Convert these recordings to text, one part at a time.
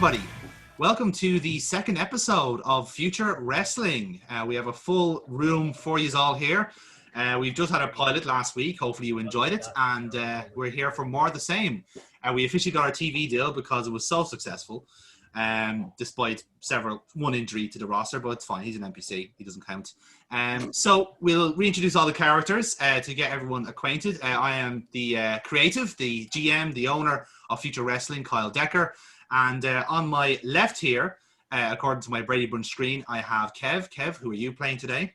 everybody. Welcome to the second episode of Future Wrestling. We have a full room for you all here. We've just had our pilot last week. Hopefully you enjoyed it. And we're here for more of the same. We officially got our TV deal because it was so successful. Despite one injury to the roster, but it's fine. He's an NPC. He doesn't count. So we'll reintroduce all the characters to get everyone acquainted. I am the creative, the GM, the owner of Future Wrestling, Kyle Decker. And on my left here, according to my Brady Bunch screen, I have Kev. Kev, who are you playing today?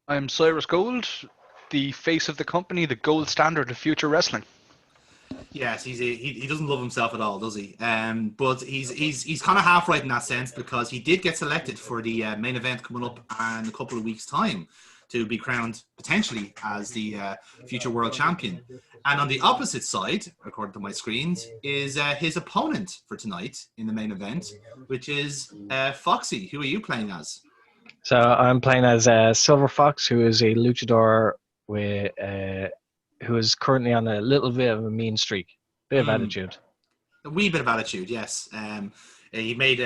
I'm Cyrus Gold, the face of the company, the gold standard of Future Wrestling. Yes, he doesn't love himself at all, does he? But he's kind of half right in that sense, because he did get selected for the main event coming up in a couple of weeks' time to be crowned potentially as the future world champion. And on the opposite side, according to my screens, is his opponent for tonight in the main event, which is Foxy. Who are you playing as? So I'm playing as Silver Fox, who is a luchador with who is currently on a little bit of a mean streak, bit of attitude. A wee bit of attitude, yes. He made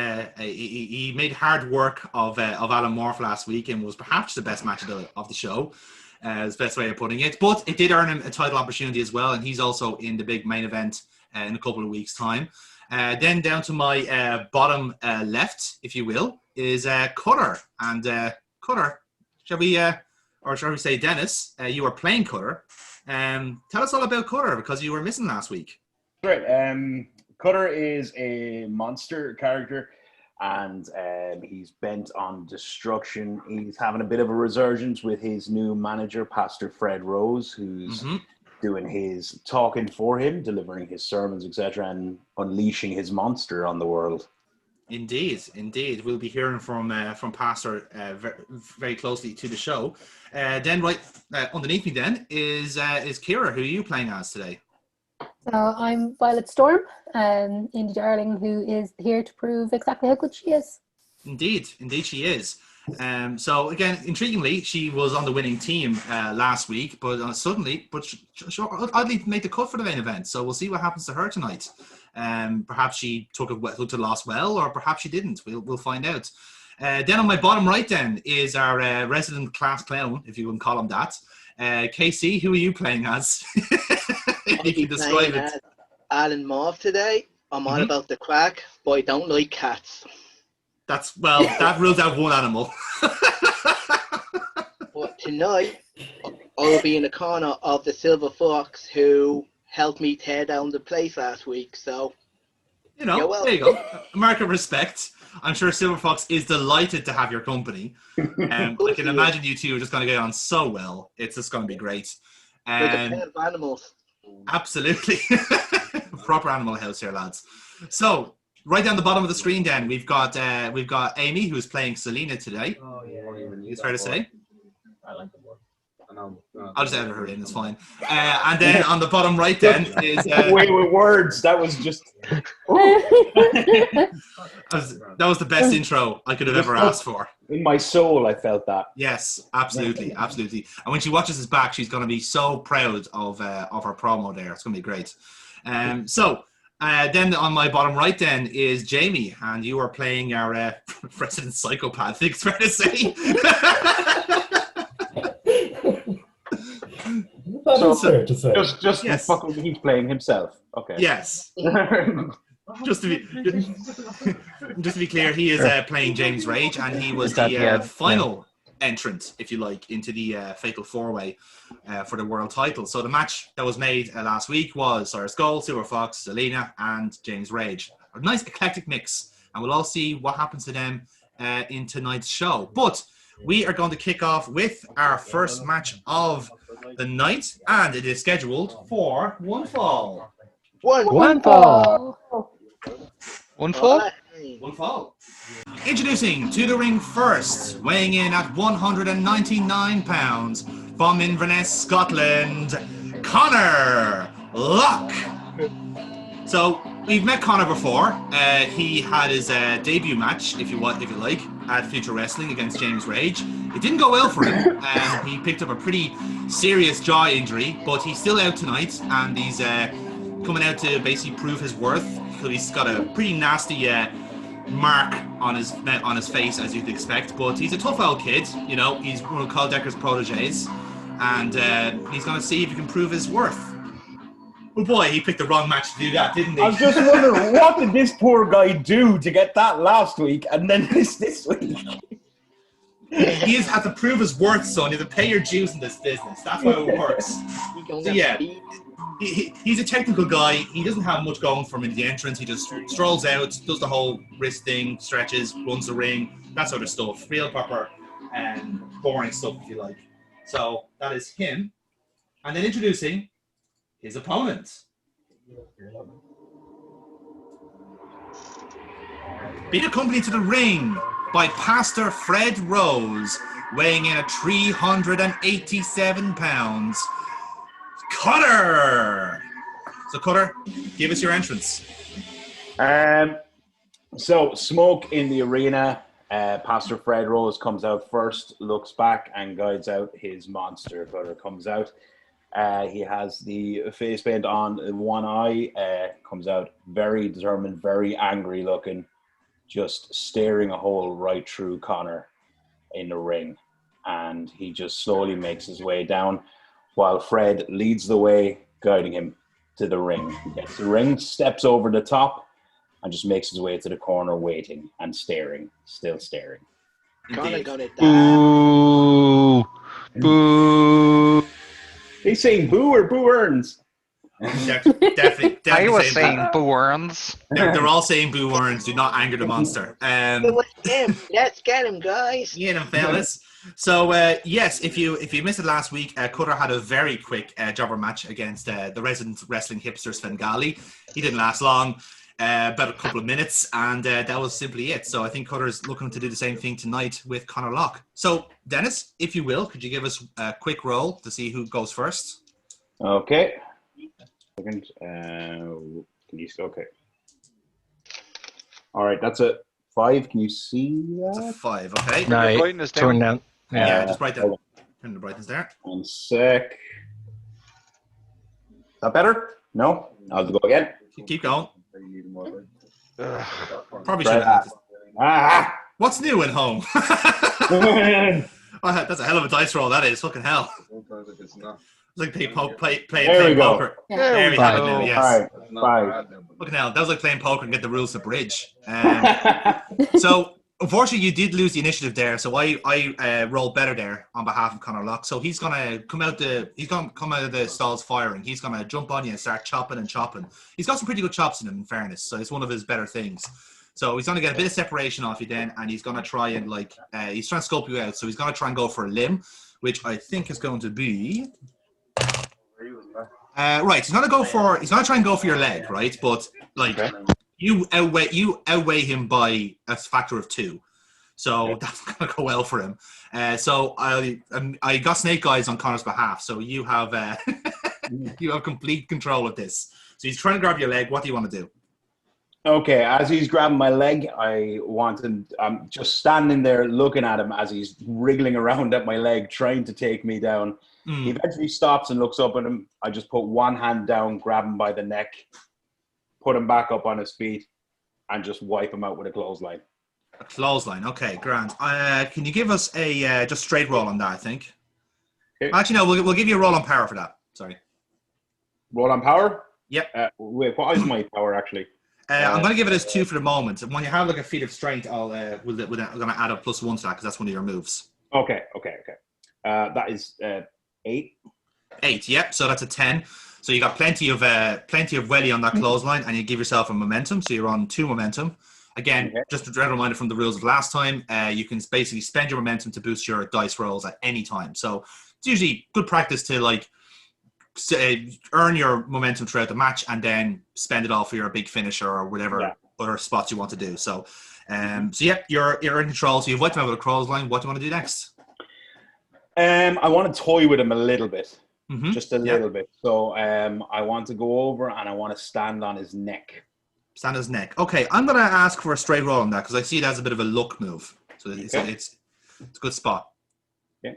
hard work of Alan Morph last week and was perhaps the best match of the show. Is the best way of putting it. But it did earn him a title opportunity as well, and he's also in the big main event in a couple of weeks' time. Then down to my bottom left, if you will, is Cutter. And Cutter, shall we say Dennis, you are playing Cutter. Tell us all about Cutter, because you were missing last week. Right. Cutter is a monster character, and he's bent on destruction. He's having a bit of a resurgence with his new manager, Pastor Fred Rose, who's doing his talking for him, delivering his sermons, etc., and unleashing his monster on the world. Indeed. We'll be hearing from Pastor very closely to the show. Then right underneath me then is Kira. Who are you playing as today? So I'm Violet Storm, Indie Darling, who is here to prove exactly how good she is. Indeed she is. So again, intriguingly, she was on the winning team last week, but oddly made the cut for the main event. So we'll see what happens to her tonight. Perhaps she took the loss well, or perhaps she didn't. We'll find out. Then on my bottom right then is our resident class clown, if you can call him that. KC, who are you playing as? If you can describe it. Alan Morph today. I'm all about the crack, but I don't like cats. That rules out one animal. But tonight, I'll be in the corner of the Silver Fox, who helped me tear down the place last week. So, there you go. A mark of respect. I'm sure Silver Fox is delighted to have your company. I can imagine you two are just going to get on so well. It's just going to be great. Like a pair of animals. Absolutely. Proper animal house here, lads. So, right down the bottom of the screen then, we've got Amy, who's playing Selena today. Oh, yeah. It's fair to say. I like the word. I'll just edit her in, it's fine. And then on the bottom right then is... Wait, with words, that was just... that was the best intro I could have ever asked for. In my soul, I felt that. Yes, absolutely. And when she watches this back, she's going to be so proud of her promo there. It's going to be great. So then on my bottom right then is Jamie, and you are playing our resident psychopath, I think it's fair to say. Just yes. He's playing himself. Okay. Yes. Just to be clear, he is playing James Rage, and he was the final entrant, if you like, into the Fatal 4-Way for the world title. So the match that was made last week was Cyrus Gold, Silver Fox, Selena, and James Rage. A nice eclectic mix, and we'll all see what happens to them in tonight's show. But we are going to kick off with our first match of the night, and it is scheduled for one fall. One fall. Introducing to the ring first, weighing in at 199 pounds, from Inverness, Scotland, Connor Locke. So we've met Connor before. He had his debut match, if you like, at Future Wrestling against James Rage. It didn't go well for him. He picked up a pretty serious jaw injury, but he's still out tonight, and he's coming out to basically prove his worth because he's got a pretty nasty mark on his face, as you'd expect. But he's a tough old kid, you know. He's one of Carl Decker's proteges, and he's going to see if he can prove his worth. Oh boy, he picked the wrong match to do that, didn't he? I was just wondering, what did this poor guy do to get that last week and then this week? He has to prove his worth, son. You have to pay your dues in this business. That's how it works. So yeah, he's a technical guy. He doesn't have much going for him in the entrance. He just strolls out, does the whole wrist thing, stretches, runs the ring, that sort of stuff. Real proper and boring stuff, if you like. So that is him. And then introducing his opponent. Being accompanied to the ring by Pastor Fred Rose, weighing in at 387 pounds, Cutter! So, Cutter, give us your entrance. So, smoke in the arena. Pastor Fred Rose comes out first, looks back, and guides out his monster. Cutter comes out. He has the face paint on one eye, comes out very determined, very angry looking, just staring a hole right through Connor in the ring. And he just slowly makes his way down while Fred leads the way, guiding him to the ring. He gets the ring, steps over the top, and just makes his way to the corner, waiting and staring, still staring. Connor got it down. Boo! Boo! He's saying boo or boo earns. Definitely I was saying saying Boo Earns. they're all saying boo earns. Do not anger the monster. Let's get him, guys. You know, fellas. So yes, if you missed it last week, Cutter had a very quick jobber match against the resident wrestling hipster Svengali. He didn't last long, about a couple of minutes, and that was simply it. So I think Cutter's looking to do the same thing tonight with Connor Locke. So Dennis, if you will, could you give us a quick roll to see who goes first? Okay. Second. Can you? Okay. All right, that's a 5. Can you see It's a that? 5. Okay. No, brightness down. turn down. Yeah, just right there. Turn the brightness there. 1 sec. Is that better? No? I'll go again. Keep going. Ugh. Probably should have. Ah! What's new at home? Well, that's a hell of a dice roll. That is fucking hell. It's like playing poker. There we have it now. Yes. 5. Fucking hell. That was like playing poker and get the rules to bridge. So unfortunately, you did lose the initiative there. So I rolled better there on behalf of Connor Locke. So he's gonna come out of the stalls firing. He's gonna jump on you and start chopping and chopping. He's got some pretty good chops in him, in fairness. So it's one of his better things. So he's gonna get a bit of separation off you then, and he's gonna try and he's trying to scope you out. So he's gonna try and go for a limb, which I think is going to be. Right, he's gonna try and go for your leg, right? But you outweigh him by a factor of 2, so that's not gonna go well for him. So I got snake eyes on Connor's behalf. So you have you have complete control of this. So he's trying to grab your leg. What do you want to do? Okay, as he's grabbing my leg, I'm just standing there looking at him as he's wriggling around at my leg, trying to take me down. He eventually stops and looks up at him. I just put one hand down, grab him by the neck, put him back up on his feet, and just wipe him out with a clothesline. A clothesline. Okay, grand. Can you give us a just straight roll on that, I think? Okay. Actually, no, we'll give you a roll on power for that. Sorry. Roll on power? Yep. Wait, what is my power, actually? I'm going to give it as 2 for the moment. And when you have like a feat of strength, I'm going to add a +1 to that because that's one of your moves. Okay. That is 8. 8, yep. So that's a 10. So you got plenty of welly on that clothesline, and you give yourself a momentum. So you're on 2 momentum. Again, just a general reminder from the rules of last time, you can basically spend your momentum to boost your dice rolls at any time. So it's usually good practice to earn your momentum throughout the match and then spend it all for your big finisher or whatever other spots you want to do. So, you're in control. So you've wiped him out with a clothesline. What do you want to do next? I want to toy with him a little bit, just a little bit. So I want to go over and I want to stand on his neck. Stand on his neck. Okay, I'm going to ask for a straight roll on that because I see it as a bit of a luck move. So it's a good spot. Yeah.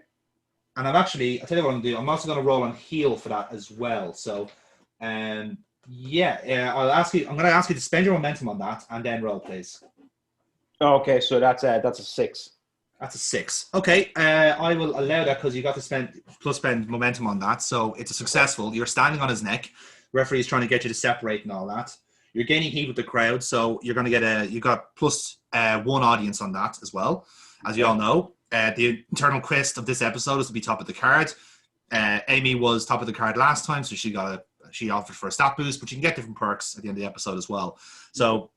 And I'll tell you what I'm going to do. I'm also going to roll on heel for that as well. So Yeah, I'll ask you. I'm going to ask you to spend your momentum on that, and then roll, please. Okay, so that's a 6. That's a 6. Okay, I will allow that because you got to spend momentum on that. So it's a successful. You're standing on his neck. The referee's trying to get you to separate and all that. You're gaining heat with the crowd, so you're going to get you got plus 1 audience on that as well. As you all know, the internal quest of this episode is to be top of the card. Amy was top of the card last time, so she offered for a stat boost, but you can get different perks at the end of the episode as well. So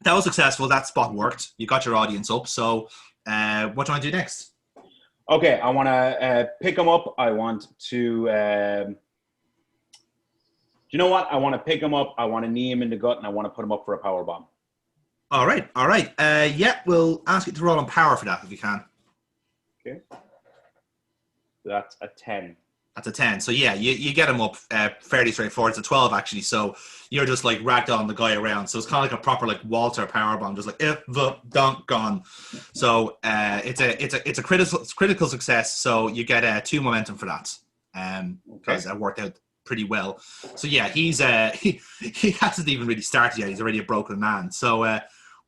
that was successful. That spot worked. You got your audience up. So what do you want to do next? Okay, I want to pick him up. I want to... you know what? I want to pick him up. I want to knee him in the gut, and I want to put him up for a power bomb. All right. Yeah, we'll ask you to roll on power for that if you can. Okay. That's a 10. That's a 10. So yeah, you get him up fairly straightforward. It's a 12 actually. So you're just like ragdolling the guy around. So it's kind of like a proper like Walter powerbomb, just like if the dunk gone. So it's a critical success. So you get 2 momentum for that. Because it worked out pretty well. So yeah, he hasn't even really started yet. He's already a broken man. So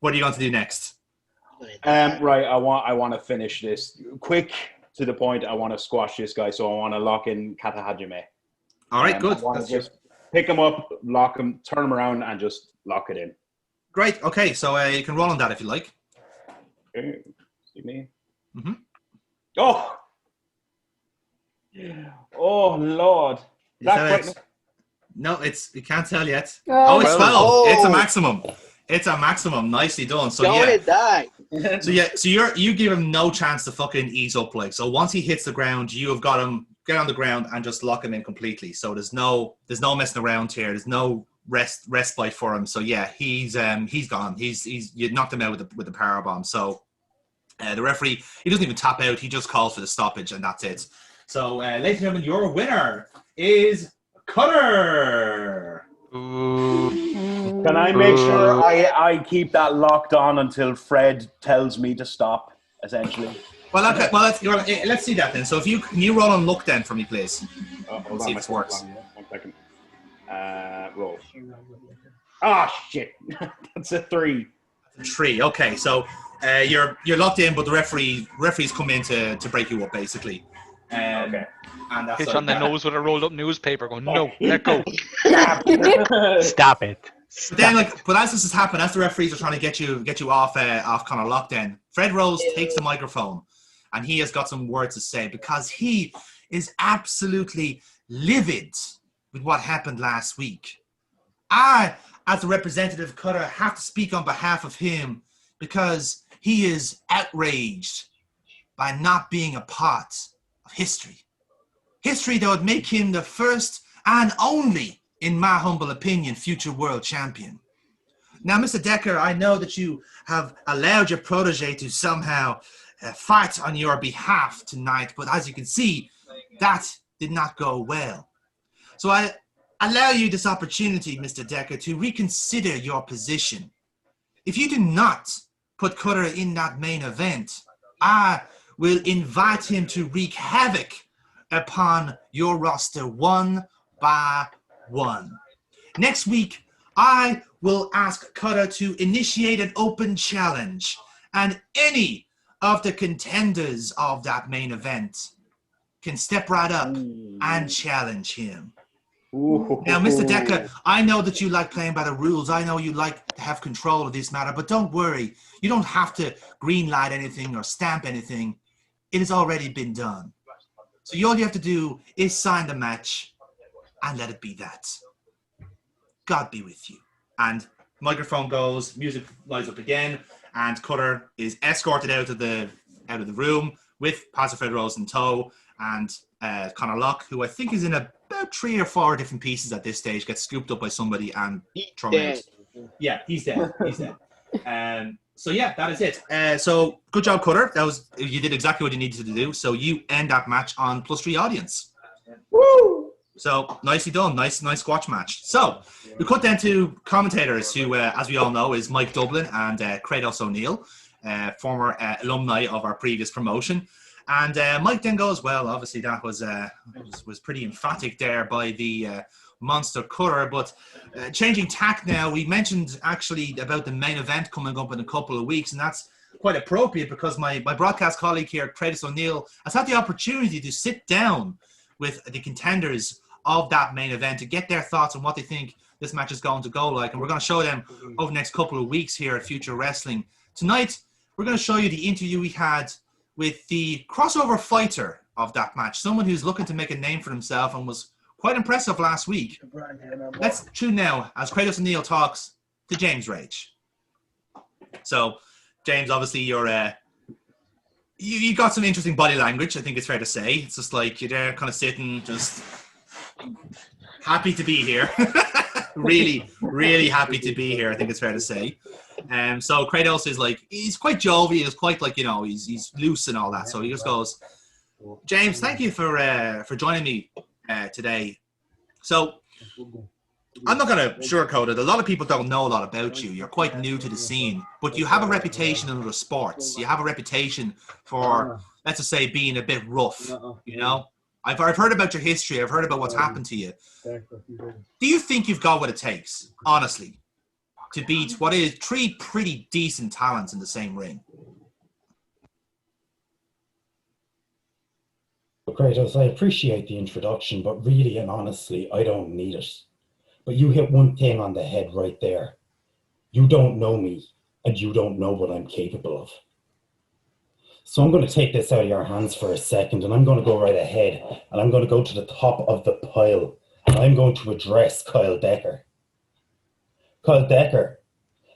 what are you going to do next? Right, I want to finish this quick. To the point, I want to squash this guy, so I want to lock in Kata Hajime. All right, good. I want to just pick him up, lock him, turn him around, and just lock it in. Great. Okay, so you can roll on that if you like. Okay. See me? Mm-hmm. Oh! Oh, Lord. No, you can't tell yet. Oh, It's 12. Oh. It's a maximum. It's a maximum. Nicely done. So Don't yeah. it die? So you give him no chance to fucking ease up, like. So once he hits the ground, you have got him get on the ground and just lock him in completely. So there's no messing around here. There's no respite for him. So yeah, he's gone. You knocked him out with the power bomb. So the referee, he doesn't even tap out. He just calls for the stoppage, and that's it. So ladies and gentlemen, your winner is Cutter. Can I make sure I keep that locked on until Fred tells me to stop, essentially? Well, okay. Well, let's see that then. So can you roll on luck then for me, please? Hold see on, if this works. 1 second. Roll. Ah, shit. That's a 3. 3. Okay, so you're locked in, but the referees come in to break you up, basically. Okay. And that's Hit on the nose with a rolled up newspaper going, no, let go. Stop it. But then, but as this has happened, as the referees are trying to get you off kind of locked in, Fred Rose takes the microphone, and he has got some words to say because he is absolutely livid with what happened last week. I, as the representative of Cutter, have to speak on behalf of him because he is outraged by not being a part of history. History that would make him the first and only, in my humble opinion, future world champion. Now, Mr. Decker, I know that you have allowed your protege to somehow fight on your behalf tonight, but as you can see, that did not go well. So I allow you this opportunity, Mr. Decker, to reconsider your position. If you do not put Cutter in that main event, I will invite him to wreak havoc upon your roster 1 by 1. Next week, I will ask Cutter to initiate an open challenge, and any of the contenders of that main event can step right up and challenge him. Now, Mr. Decker, I know that you like playing by the rules. I know you like to have control of this matter, but don't worry. You don't have to greenlight anything or stamp anything. It has already been done. So all you have to do is sign the match and let it be that. God be with you. And microphone goes, music lights up again, and Cutter is escorted out of the room with Pastor Fred Rose in tow, and Conor Locke, who I think is in about 3 or 4 different pieces at this stage, gets scooped up by somebody and thrown out. Yeah, he's dead. He's dead. So yeah, that is it. So good job, Cutter. You did exactly what you needed to do. So you end that match on +3 audience. Woo! So nicely done. Nice squash match. So we cut then to commentators who, as we all know, is Mike Dublin and Kratos O'Neill, former alumni of our previous promotion. And Mike then goes, well, obviously that was pretty emphatic there by the monster cutter. But changing tack now, we mentioned actually about the main event coming up in a couple of weeks, and that's quite appropriate because my broadcast colleague here, Cyrus O'Neill, has had the opportunity to sit down with the contenders of that main event to get their thoughts on what they think this match is going to go like. And we're going to show them over the next couple of weeks here at Future Wrestling. Tonight, we're going to show you the interview we had with the crossover fighter of that match, someone who's looking to make a name for himself and was quite impressive last week. Let's tune now as Cyrus O'Neill talks to James Rage. So, James, obviously you're you got some interesting body language, I think it's fair to say. It's just like you're there kind of sitting, just happy to be here. Really, really happy to be here, I think it's fair to say. So Kratos is like, he's quite jovial, he's quite like, he's loose and all that. So he just goes, James, thank you for joining me today. So I'm not going to sugarcoat it. A lot of people don't know a lot about you. You're quite new to the scene, but you have a reputation in other sports. You have a reputation for, let's just say, being a bit rough, I've heard about your history. I've heard about what's happened to you. Do you think you've got what it takes, honestly, to beat what is 3 pretty decent talents in the same ring? Kratos, I appreciate the introduction, but really and honestly, I don't need it. But you hit one thing on the head right there. You don't know me, and you don't know what I'm capable of. So I'm going to take this out of your hands for a second, and I'm going to go right ahead, and I'm going to go to the top of the pile, and I'm going to address Kyle Decker. Kyle Decker,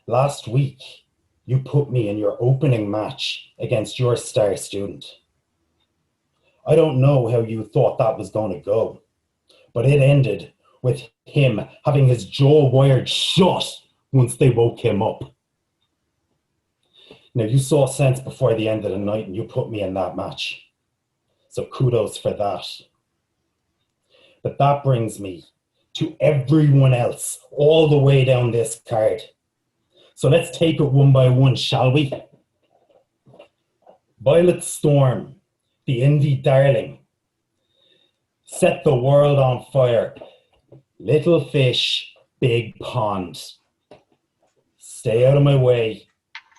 last week, you put me in your opening match against your star student. I don't know how you thought that was going to go, but it ended with him having his jaw wired shut once they woke him up. Now, you saw sense before the end of the night and you put me in that match. So kudos for that. But that brings me to everyone else all the way down this card. So let's take it one by one, shall we? Violet Storm, the indie darling, set the world on fire. Little fish, big pond. Stay out of my way,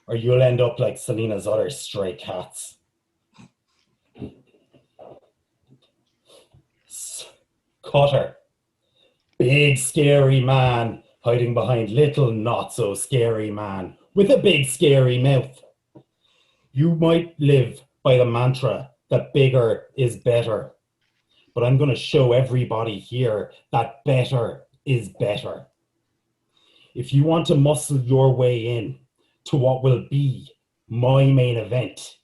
or you'll end up like Selena's other stray cats. Cutter, big scary man hiding behind little not so scary man with a big scary mouth. You might live by the mantra that bigger is better, but I'm going to show everybody here that better is better. If you want to muscle your way in to what will be my main event,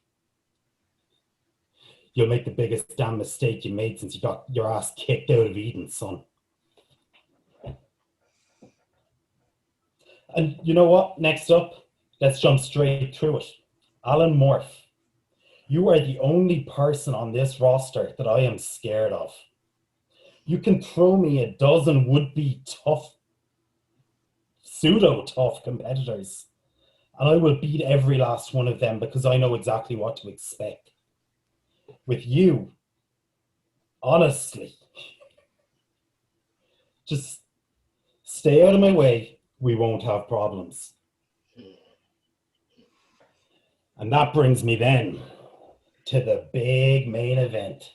you'll make the biggest damn mistake you made since you got your ass kicked out of Eden, son. And you know what? Next up, let's jump straight through it. Alan Morph, you are the only person on this roster that I am scared of. You can throw me a dozen would-be tough, pseudo-tough competitors, and I will beat every last one of them because I know exactly what to expect. With you, honestly, just stay out of my way, we won't have problems. And that brings me then to the big main event.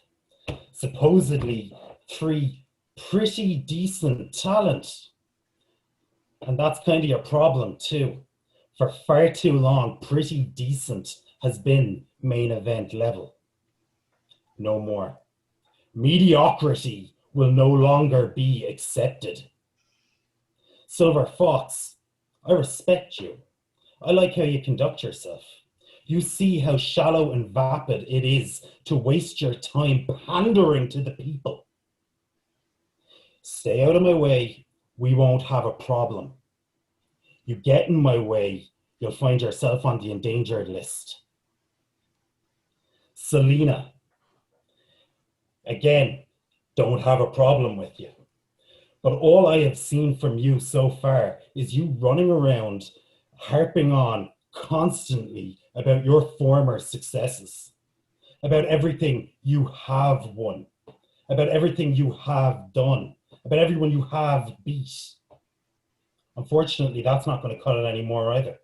Supposedly 3 pretty decent talent. And that's kind of your problem too. For far too long, pretty decent has been main event level. No more. Mediocrity will no longer be accepted. Silver Fox, I respect you. I like how you conduct yourself. You see how shallow and vapid it is to waste your time pandering to the people. Stay out of my way, we won't have a problem. You get in my way, you'll find yourself on the endangered list. Selena, again, don't have a problem with you. But all I have seen from you so far is you running around, harping on constantly about your former successes, about everything you have won, about everything you have done, about everyone you have beat. Unfortunately, that's not going to cut it anymore either.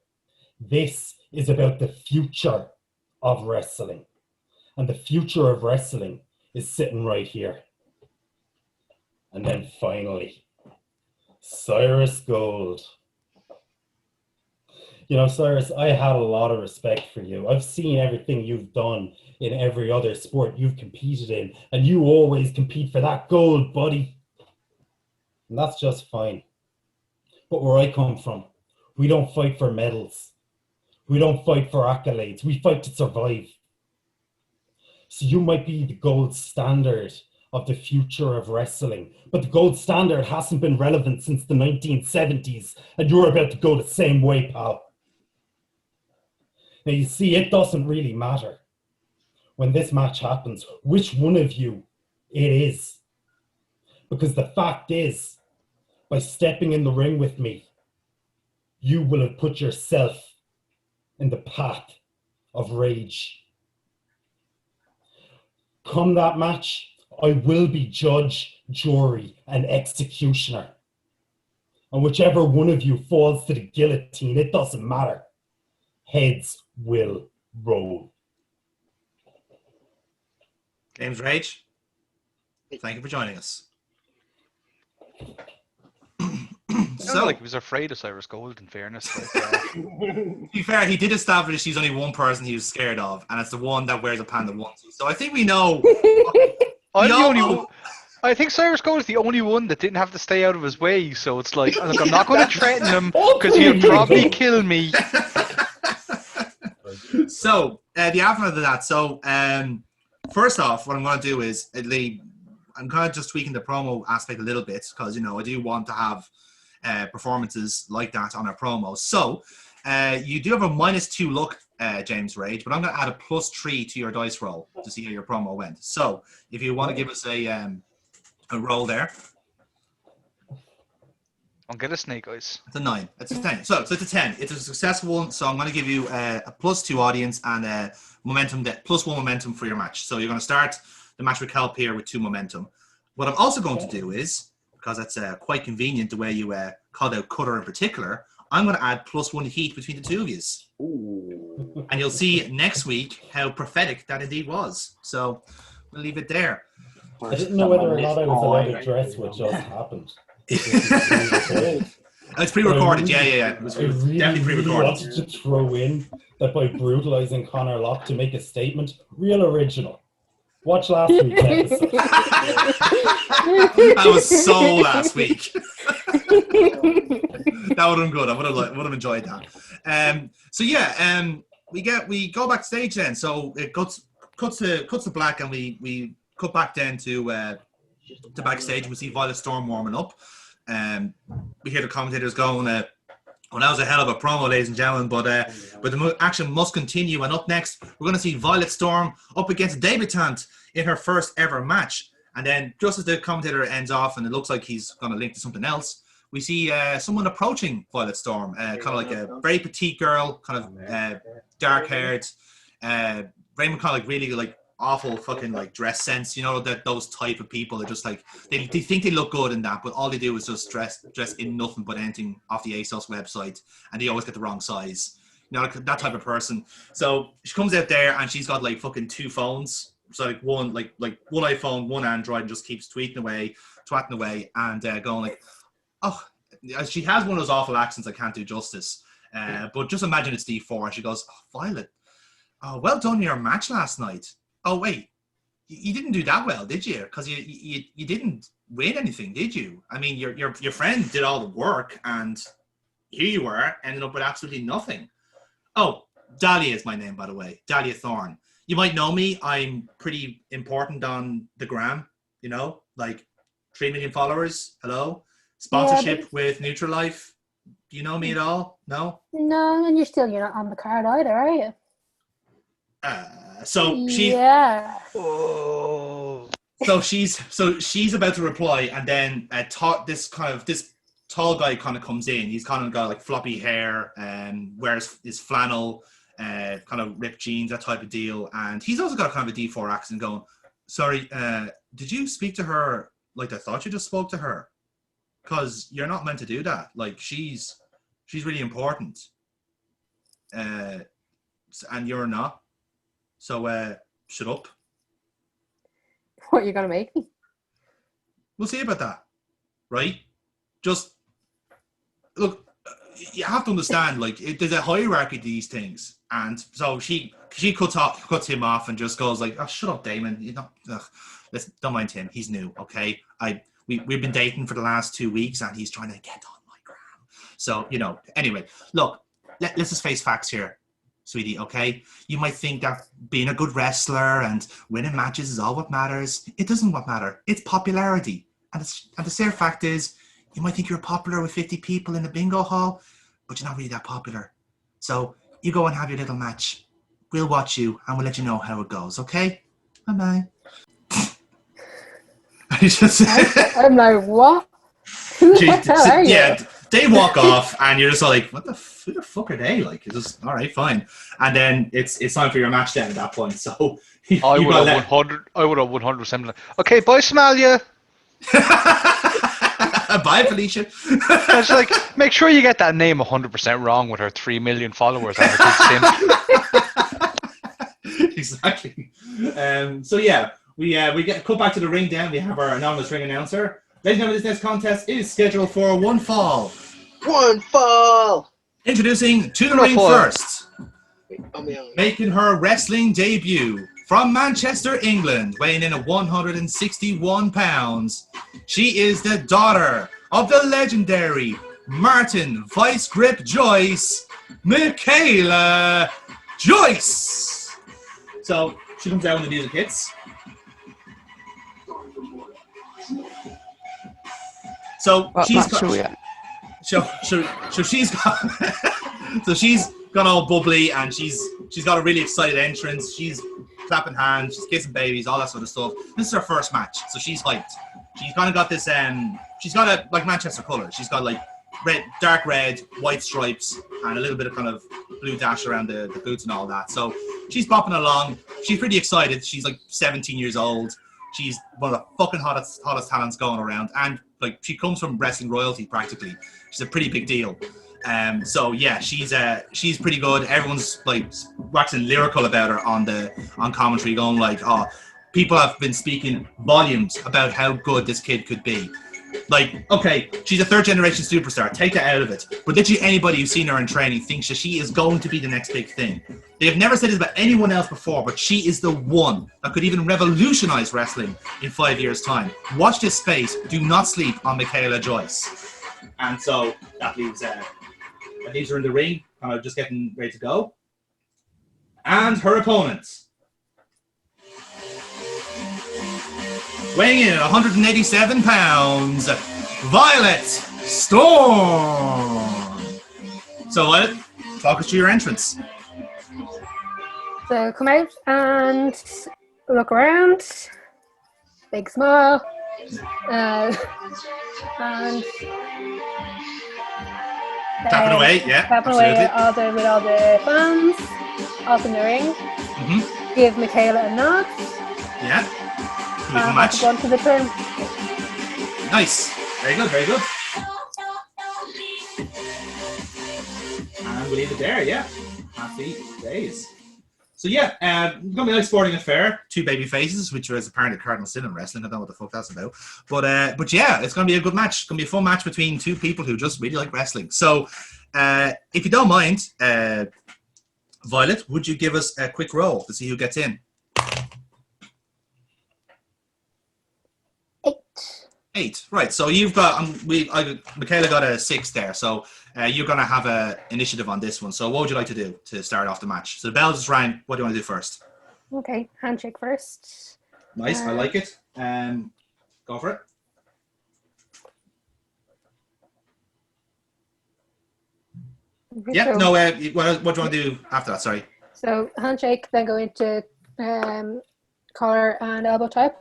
This is about the future of wrestling. And the future of wrestling is sitting right here. And then finally, Cyrus Gold. You know, Cyrus, I had a lot of respect for you. I've seen everything you've done in every other sport you've competed in, and you always compete for that gold, buddy. And that's just fine. But where I come from, we don't fight for medals. We don't fight for accolades. We fight to survive. So you might be the gold standard of the future of wrestling, but the gold standard hasn't been relevant since the 1970s, and you're about to go the same way, pal. Now, you see, it doesn't really matter when this match happens which one of you it is. Because the fact is, by stepping in the ring with me, you will have put yourself in the path of rage. Come that match, I will be judge, jury, and executioner. And whichever one of you falls to the guillotine, it doesn't matter. Heads will roll. James Rage, thank you for joining us. Sounded like he was afraid of Cyrus Gold, in fairness. To be fair, he did establish he's only one person he was scared of, and it's the one that wears a panda onesie. So I think we know. I'm the only one. I think Cyrus Gold is the only one that didn't have to stay out of his way. So it's like, look, I'm not going to threaten him because he'll probably kill me. So the aftermath of that. So first off, what I'm going to do is I'm kind of just tweaking the promo aspect a little bit because, you know, I do want to have performances like that on our promos. So you do have a -2 look, James Rage, but I'm going to add a +3 to your dice roll to see how your promo went. So if you want to give us a roll there. I'll get a snake eyes. It's a 9. It's a 10. So it's a 10. It's a successful one. So I'm going to give you a +2 audience and a momentum, +1 momentum for your match. So you're going to start the match with Kelp here with 2 momentum. What I'm also going to do is, because that's quite convenient the way you called out Cutter in particular, I'm going to add +1 heat between the two of you. And you'll see next week how prophetic that indeed was. So we'll leave it there. I didn't know whether or not I was allowed to dress what just happened. It's pre-recorded, yeah. It was definitely pre-recorded. I wanted to throw in that by brutalizing Conor Locke to make a statement, real original. Watch last week's episode. That was so last week. That would have been good. I would have enjoyed that. We go backstage then. So it cuts to black, and we cut back then to backstage. We see Violet Storm warming up. We hear the commentators going, "Well, that was a hell of a promo, ladies and gentlemen." But the action must continue. And up next, we're going to see Violet Storm up against a debutante in her first ever match. And then, just as the commentator ends off, and it looks like he's going to link to something else, we see someone approaching Violet Storm, kind of like a very petite girl, kind of dark-haired, very kind of like really like awful fucking like dress sense, you know, that those type of people are just like they think they look good in that, but all they do is just dress in nothing but anything off the ASOS website, and they always get the wrong size, you know, like that type of person. So she comes out there and she's got like fucking 2 phones, so like one iPhone, one Android, and just keeps twatting away and going like, oh, she has one of those awful accents I can't do justice, but just imagine it's D4 and she goes, "Oh, Violet, oh, well done in your match last night. Oh, wait, you didn't do that well, did you? Because you didn't win anything, did you? I mean, your friend did all the work, and here you were, ended up with absolutely nothing." Oh, Dahlia is my name, by the way. Dahlia Thorne. You might know me. I'm pretty important on the gram, you know, like 3 million followers. Hello. Sponsorship with Nutrilife. Do you know me at all? No? No, and you're not on the card either, are you? So she's she's about to reply, and then this tall guy kind of comes in. He's kind of got like floppy hair and wears his flannel, kind of ripped jeans, that type of deal. And he's also got kind of a D4 accent going, "Sorry, did you speak to her like I thought you just spoke to her, because you're not meant to do that. Like she's really important, and you're not. So shut up. What, you're gonna make me? We'll see about that, right? Just look. You have to understand, like, there's a hierarchy to these things, and so she cuts him off and just goes like, "Oh, shut up, Damon. You know, don't mind him. He's new, okay? We've been dating for the last 2 weeks, and he's trying to get on my gram. So anyway, look, let's just face facts here, sweetie, okay? You might think that being a good wrestler and winning matches is all what matters. It doesn't what matter. It's popularity, and the sad fact is, you might think you're popular with 50 people in a bingo hall, but you're not really that popular. So you go and have your little match. We'll watch you, and we'll let you know how it goes, okay? Bye-bye. I'm like, what? Who the hell are you? Yeah, they walk off, and you're just all like, who the fuck are they? Like, it's just, all right, fine. And then it's time for your match then at that point. So I would have 100%. Okay, bye, Somalia. Bye, Felicia. It's like, make sure you get that name 100% wrong with her 3 million followers on her simp. Exactly. So yeah, we get cut back to the ring. Then we have our anonymous ring announcer. Ladies and gentlemen, this next contest is scheduled for one fall. One fall. Introducing to the ring first, I'm young. making her wrestling debut from Manchester, England, weighing in at 161 pounds. She is the daughter of the legendary Martin Vice Grip Joyce, Michaela Joyce. So she comes out when the music hits. So she's gone all bubbly, and she's got a really excited entrance. She's clapping hands, she's kissing babies, all that sort of stuff. This is her first match, so she's hyped. She's kind of got this she's got a like Manchester colours. She's got like dark red, white stripes, and a little bit of kind of blue dash around the boots and all that. So she's popping along. She's pretty excited. She's like 17 years old. She's one of the fucking hottest talents going around, and like she comes from wrestling royalty practically. She's a pretty big deal. So yeah, she's pretty good. Everyone's like waxing lyrical about her on commentary, going like, "Oh, people have been speaking volumes about how good this kid could be." Like, okay, she's a third-generation superstar. Take that out of it. But literally anybody who's seen her in training thinks that she is going to be the next big thing. They have never said this about anyone else before, but she is the one that could even revolutionize wrestling in 5 years' time. Watch this space. Do not sleep on Michaela Joyce. And so that leaves her in the ring, kind of just getting ready to go. And her opponent, weighing in at 187 pounds, Violet Storm. So Violet, talk us through your entrance. So come out and look around, big smile, and Tapping away, yeah. Tapping away with all the fans up in the ring. Mm-hmm. Give Michaela a nod. Yeah. Beautiful match. Go to the turn. Nice. Very good, very good. And we'll leave it there, yeah. Happy days. So yeah, it's gonna be a nice sporting affair. Two baby faces, which was apparently Cardinal Sin in wrestling. I don't know what the fuck that's about. But yeah, it's gonna be a good match. It's gonna be a fun match between two people who just really like wrestling. So if you don't mind, Violet, would you give us a quick roll to see who gets in? 8. Right. So you've got Michaela got a 6 there. So you're going to have a initiative on this one. So what would you like to do to start off the match? So the bell just rang. What do you want to do first? Okay, handshake first. Nice. I like it. Go for it. Yeah. No. What do you want to do after that? Sorry. So handshake, then go into collar and elbow type.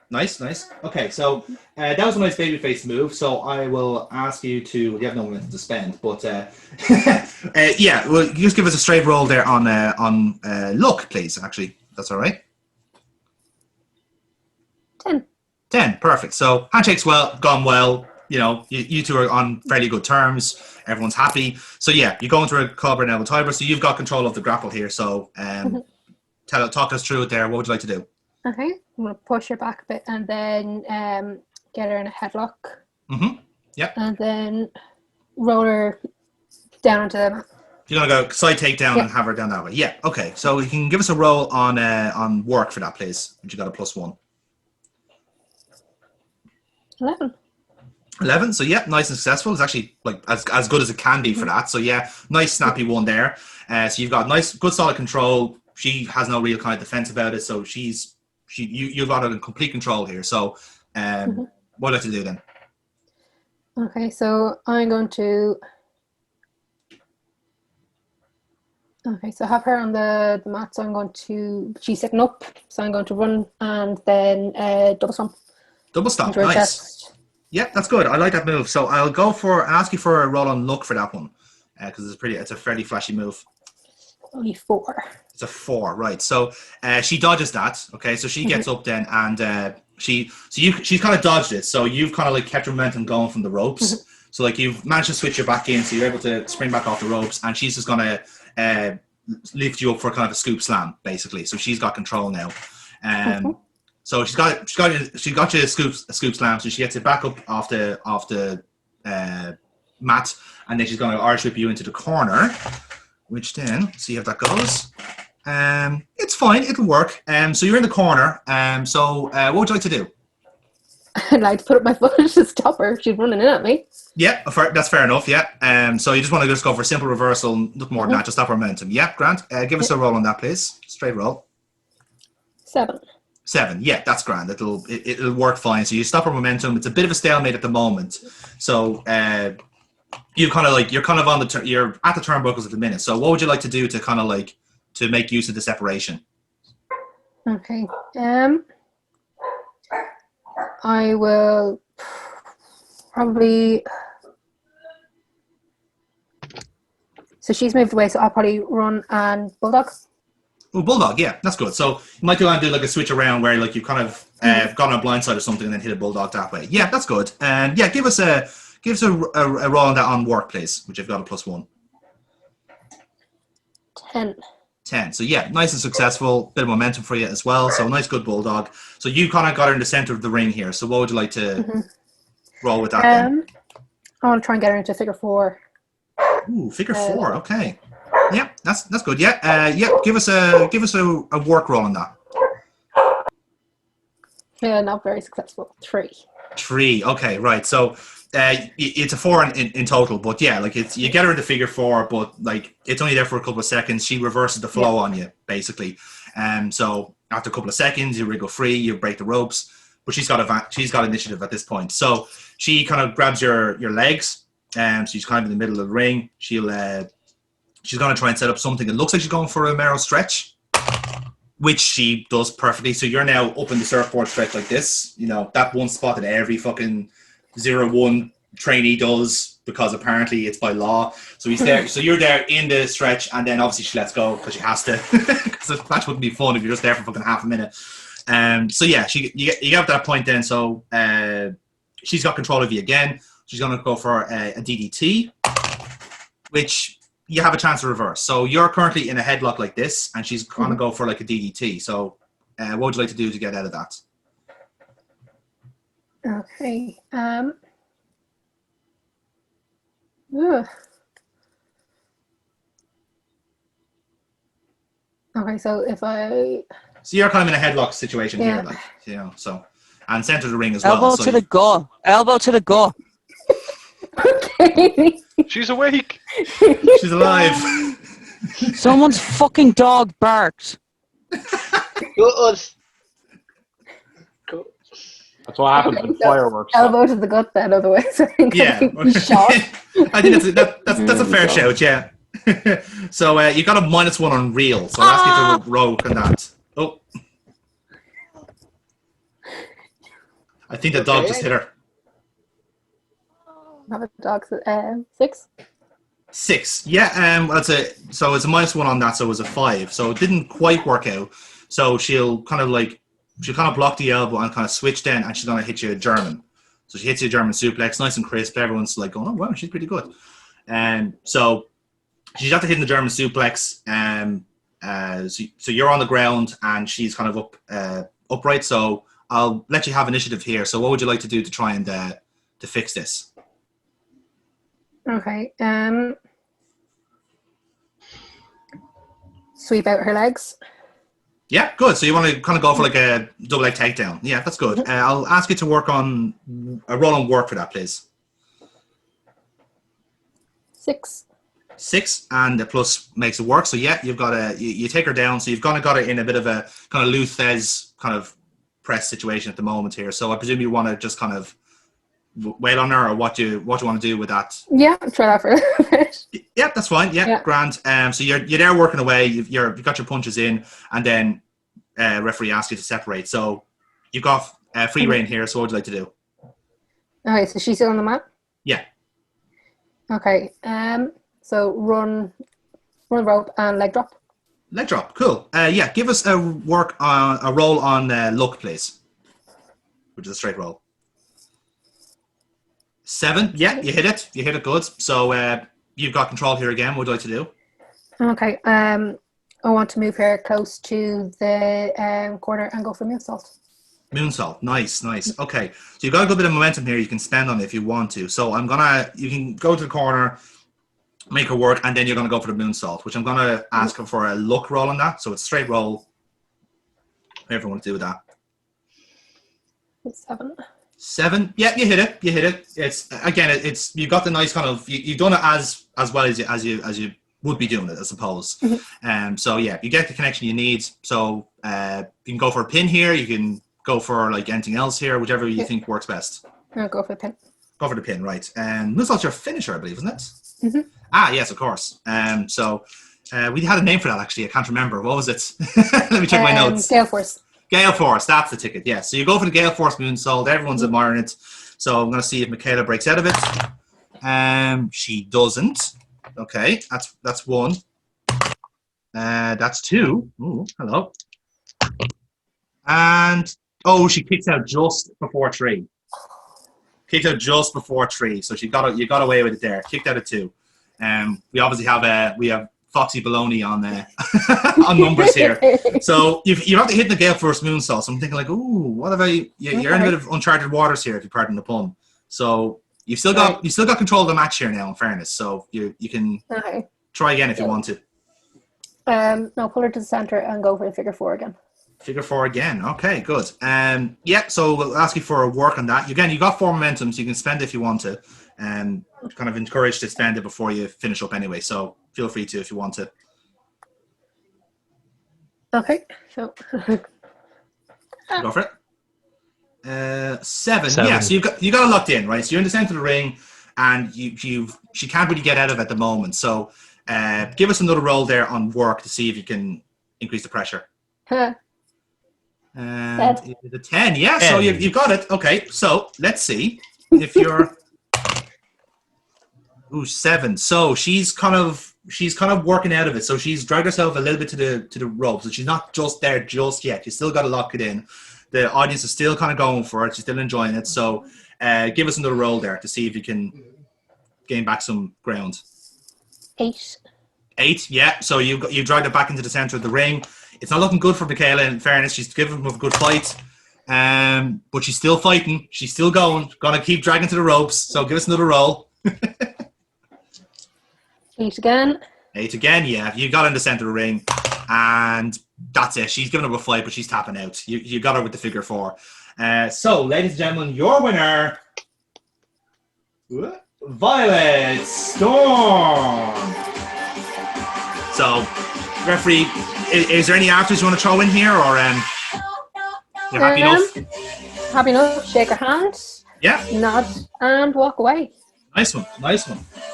Nice. Okay, so that was a nice babyface move. So I will ask you to. You have no minutes to spend, but yeah. Well, you just give us a straight roll there on luck, please. Actually, that's all right. 10. 10, perfect. So handshake's gone well. You know, you two are on fairly good terms. Everyone's happy. So yeah, you go into a cobra now with Tiber. So you've got control of the grapple here. So talk us through it there. What would you like to do? Okay, I'm gonna push her back a bit and then get her in a headlock. Yep. And then roll her down onto the mat. You're gonna go side takedown and have her down that way. Yeah. Okay. So you can give us a roll on work for that, please. Which you got a +1. 11. 11. So yeah, nice and successful. It's actually like as good as it can be for that. So yeah, nice snappy one there. So you've got nice, good, solid control. She has no real kind of defense about it. So you've got her in complete control here. So what would you like to do then? Okay, so I'm going to. Okay, so I have her on the mat. So I'm going to. She's sitting up. So I'm going to run and then double stomp. Double stomp. into her Nice. chest. Yeah, that's good. I like that move. So I'll ask you for a roll on luck for that one because it's a fairly flashy move. Only 4. It's a 4, right? So she dodges that. Okay, so she gets up then, and she's kind of dodged it. So you've kind of like kept her momentum going from the ropes. So like you've managed to switch her back in, so you're able to spring back off the ropes, and she's just gonna lift you up for kind of a scoop slam, basically. So she's got control now. So she got you a scoop slam, so she gets it back up off the mat, and then she's going to arch whip you into the corner, which then see how that goes. It's fine, it'll work. So you're in the corner. So what would you like to do? I'd like to put up my foot to stop her. She's running in at me. Yeah, that's fair enough. Yeah. So you just want to just go for a simple reversal, nothing more than that, to stop her momentum. Yeah, Grant. Give us a roll on that, please. Straight roll. 7. 7, yeah, that's grand. It'll work fine. So you stop her momentum. It's a bit of a stalemate at the moment. So you're at the turnbuckles at the minute. So what would you like to do to kind of like to make use of the separation? Okay. I will probably. So she's moved away, so I'll probably run and bulldog. Oh, bulldog, yeah, that's good. So you might do like a switch around where like you've kind of gone on a blind side or something and then hit a bulldog that way. Yeah, that's good. And yeah, give us a roll on that on work, please, which I've got a +1. 10. 10. So yeah, nice and successful. Bit of momentum for you as well. So nice, good bulldog. So you kind of got her in the center of the ring here. So what would you like to roll with that then? I want to try and get her into figure 4. Ooh, figure 4. Okay. Yeah, that's good. Yeah, give us a work roll on that. Yeah, not very successful. 3. 3. Okay, right. So it's a 4 in total, but yeah, like you get her into figure 4, but like it's only there for a couple of seconds. She reverses the flow on you, basically. So after a couple of seconds, you wriggle free, you break the ropes, but she's got initiative at this point. So she kind of grabs your legs, so she's kind of in the middle of the ring. She's going to try and set up something. It looks like she's going for a Mero stretch, which she does perfectly. So you're now up in the surfboard stretch like this. You know, that one spot that every fucking 0-1 trainee does because apparently it's by law. So he's there. So you're there in the stretch, and then obviously she lets go because she has to. Because the match wouldn't be fun if you're just there for fucking half a minute. So yeah, you get up to that point then. So she's got control of you again. She's going to go for a DDT, which you have a chance to reverse. So you're currently in a headlock like this, and she's going to go for like a DDT. So what would you like to do to get out of that? Okay. Okay, so if I... So you're kind of in a headlock situation here, like, you know, so... And center of the ring as well. Elbow to the gut. Elbow to the gut. Okay. She's awake. She's alive. Someone's fucking dog barked. Good. That's what happens when fireworks. Elbow to the gut then, otherwise I think Yeah. I'd be shot. I think that's a fair shout, yeah. So you got a -1 on real, so I'll ask you to roll on that. Oh. I think the dog just hit her. Have a dog, 6. 6, yeah. Well, it's a -1 on that, so it was a 5. So it didn't quite work out. So she'll kind of like she'll kind of block the elbow and kind of switch then, and she's going to hit you a German. So she hits you a German suplex, nice and crisp. Everyone's like going, oh, wow, she's pretty good. So she's after hitting the German suplex. So you're on the ground, and she's kind of upright. So I'll let you have initiative here. So what would you like to do to try and to fix this? Okay. Sweep out her legs. Yeah, good. So you want to kind of go for like a double leg takedown. Yeah, that's good. I'll ask you to work on a roll on work for that, please. 6. 6 and a plus makes it work. So yeah, you've got you take her down. So you've kind of got her in a bit of a kind of Lou Thez kind of press situation at the moment here. So I presume you want to just kind of wail on her, or what you want to do with that? Yeah, try that for a little bit. Yeah, that's fine. Yeah, grand. So you're there working away. You've got your punches in, and then referee asks you to separate. So you've got free reign here. So what would you like to do? Okay, so she's still on the mat. Yeah. Okay. So run rope and leg drop. Leg drop. Cool. Yeah, give us a roll on luck, please, which is a straight roll. 7. Yeah, you hit it. You hit it good. So you've got control here again. What would you like to do? Okay. I want to move her close to the corner and go for moonsault. Moonsault. Nice. Okay. So you've got a good bit of momentum here. You can spend on it if you want to. So you can go to the corner, make her work, and then you're going to go for the moonsault, which I'm going to ask her for a luck roll on that. So it's straight roll. Whatever you want to do with that. 7. 7. Yeah, you hit it. It's you've got the nice kind of you've done it as well as you would be doing it, I suppose. Mm-hmm. So yeah, you get the connection you need. So you can go for a pin here. You can go for like anything else here, whichever you think works best. I'll go for the pin. Go for the pin, right? And moonsault's your finisher, I believe, isn't it? Mm-hmm. Ah, yes, of course. So we had a name for that actually. I can't remember. What was it? Let me check my notes. Gale Force. Gale Force, that's the ticket, yeah. So you go for the Gale Force moonsault. Everyone's admiring it. So I'm going to see if Michaela breaks out of it. She doesn't. Okay, that's 1. That's 2. Ooh, hello. And, she kicks out just before 3. Kicked out just before 3. So you got away with it there. Kicked out at 2. We obviously have Foxy Baloney on on numbers here. So you have to hit the Gale Force moonsault. So I'm thinking like, ooh, what about you? You're in a bit of uncharted waters here, if you pardon the pun. So you've still got control of the match here now, in fairness. So you can try again if you want to. No, pull her to the center and go for the figure 4 again. Figure 4 again. Okay, good. Yeah, so we'll ask you for a work on that. Again, you got 4 momentum, so you can spend it if you want to. Kind of encouraged to spend it before you finish up anyway. So feel free to if you want to. Okay, so go for it. 7. Yeah, so you got it locked in, right? So you're in the center of the ring, and she can't really get out of it at the moment. So give us another roll there on work to see if you can increase the pressure. And the 10, yeah. 10. So you've got it. Okay, so let's see if you're. 7. So she's kind of working out of it. So she's dragged herself a little bit to the rope. So she's not just there just yet. You still got to lock it in. The audience is still kind of going for it. She's still enjoying it. So give us another roll there to see if you can gain back some ground. 8. 8, yeah. So you dragged it back into the center of the ring. It's not looking good for Michaela. In fairness, she's given him a good fight. But she's still fighting. She's still going. Gonna keep dragging to the ropes. So give us another roll. 8 again. 8 again, yeah. You got in the center of the ring, and that's it. She's giving up a fight, but she's tapping out. You got her with the figure 4. So, ladies and gentlemen, your winner, Violet Storm. So, referee, is there any afters you want to throw in here, or you're happy enough? Happy enough. Shake her hand. Yeah. Nod and walk away. Nice one.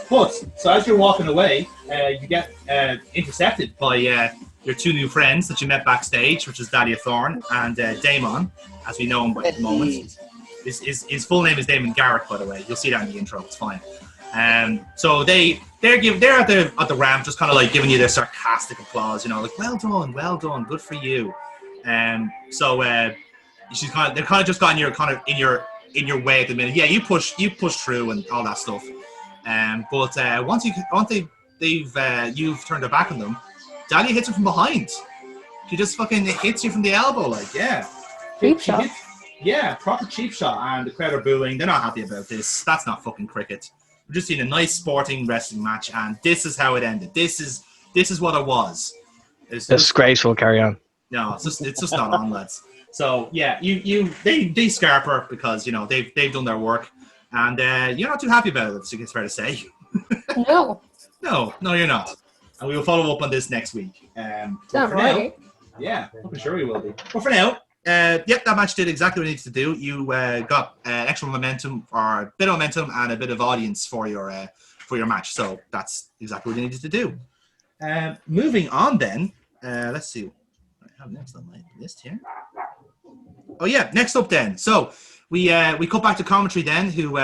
But, so as you're walking away, you get intercepted by your 2 new friends that you met backstage, which is Dalia Thorne and Damon, as we know him at the moment. His full name is Damon Garrett, by the way. You'll see that in the intro. It's fine. So they're at the ramp, just kind of like giving you their sarcastic applause, like well done, good for you. So they're kind of just got in your way at the minute. Yeah, you push through and all that stuff. But once you've turned your back on them, Dahlia hits her from behind. She just fucking hits you from the elbow, like, yeah. Cheap shot. Yeah, proper cheap shot, and the crowd are booing. They're not happy about this. That's not fucking cricket. We're just seeing a nice sporting wrestling match, and this is how it ended. This is what it was. It's disgraceful. Carry on. No, it's just not on, lads. So yeah, they scarp her because they've done their work, and you're not too happy about it. It's fair to say. No. No, you're not. And we will follow up on this next week. Not right. Yeah, I'm sure we will be. But for now, that match did exactly what it needed to do. You got extra momentum, or a bit of momentum, and a bit of audience for your match. So that's exactly what you needed to do. Moving on, then. Let's see. What I have next on my list here. Oh yeah, next up then. So we cut back to commentary then, who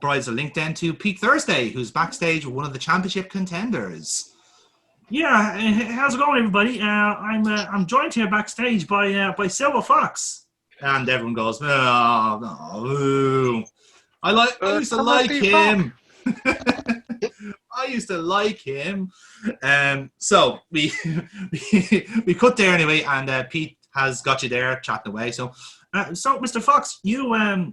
provides a link then to Pete Thursday, who's backstage with one of the championship contenders. Yeah, how's it going, everybody? I'm joined here backstage by Silver Fox, and everyone goes, "Oh, no, I used to like him." I used to like him. So we cut there anyway, and Pete has got you there chatting away. So Mr. Fox, you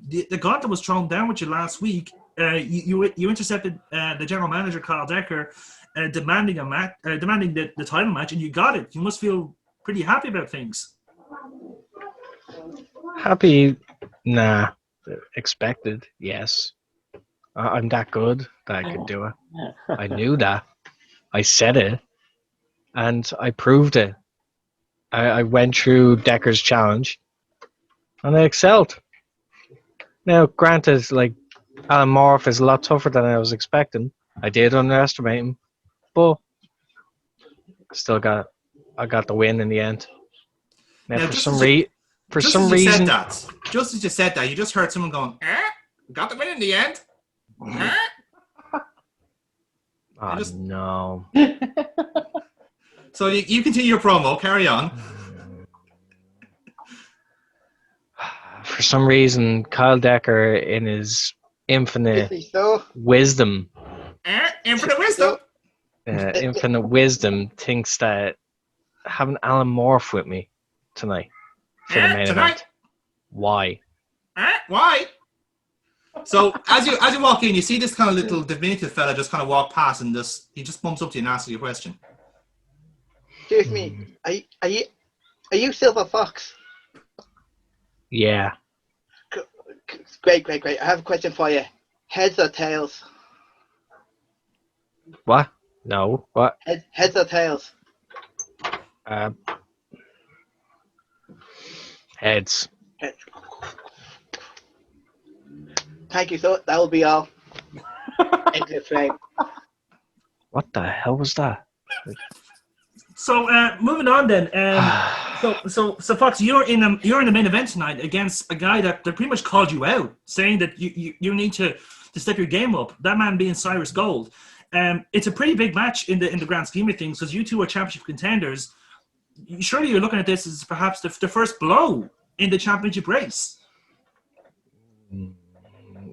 the gauntlet was thrown down with you last week. You intercepted the general manager Carl Decker. Demanding a match, demanding the title match, and you got it. You must feel pretty happy about things. Happy? Nah. Expected? Yes. I'm that good that I could do it. I knew that. I said it, and I proved it. I went through Decker's challenge, and I excelled. Now, granted, like Alan Morph is a lot tougher than I was expecting. I did underestimate him. But still I got the win in the end. Now, for some reason, just as you said that, you just heard someone going, got the win in the end. Oh no! So you continue your promo. Carry on. For some reason, Kyle Decker, in his infinite wisdom, infinite wisdom, thinks that having Alan Morph with me tonight for the main event. Why? Why? So as you walk in, you see this kind of little diminutive fella just kind of walk past, and he just bumps up to you and asks you a question. Excuse me, are you Silver Fox? Yeah. Great. I have a question for you. Heads or tails? What? No. What? Heads or tails? Heads. Thank you, so that will be all. Exit frame. What the hell was that? So moving on then. So Fox, you're in the main event tonight against a guy that pretty much called you out, saying that you need to step your game up. That man being Cyrus Gold. It's a pretty big match in the grand scheme of things, because you two are championship contenders. Surely you're looking at this as perhaps the first blow in the championship race.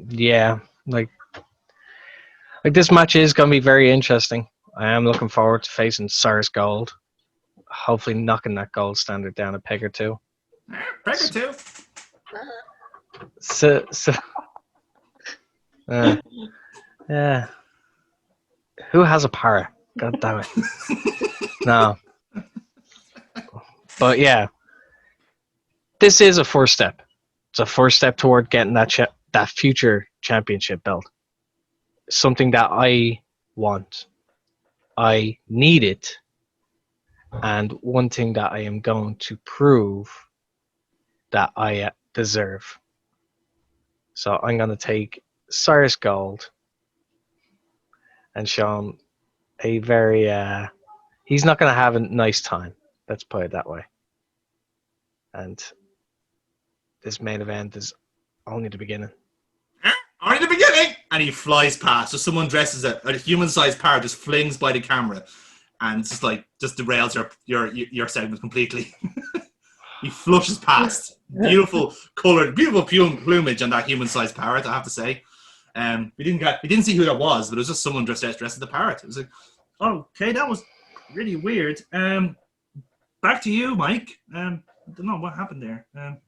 Yeah, like this match is going to be very interesting. I am looking forward to facing Cyrus Gold. Hopefully knocking that gold standard down a peg or two. So yeah. Who has a para? God damn it. No. But yeah. This is a first step. It's a first step toward getting that future championship belt. Something that I want. I need it. And one thing that I am going to prove that I deserve. So I'm going to take Cyrus Gold and show him a very... he's not going to have a nice time. Let's put it that way. And this main event is only the beginning. Only the beginning! And he flies past. So someone dresses a human-sized parrot, just flings by the camera. And it's just derails your segment completely. He flushes past. Beautiful colored, beautiful plumage on that human-sized parrot, I have to say. We didn't see who that was, but it was just someone dressed as the parrot. It was like, okay, that was really weird. Back to you, Mike. I don't know what happened there. A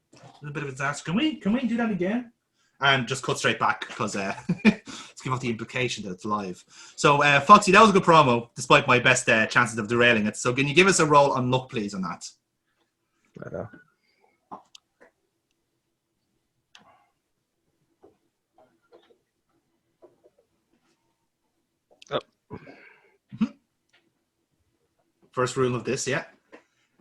bit of a disaster. Can we do that again? And just cut straight back because let's give off the implication that it's live. So, Foxy, that was a good promo, despite my best chances of derailing it. So, can you give us a roll on luck, please, on that? Right. First rule of this, yeah.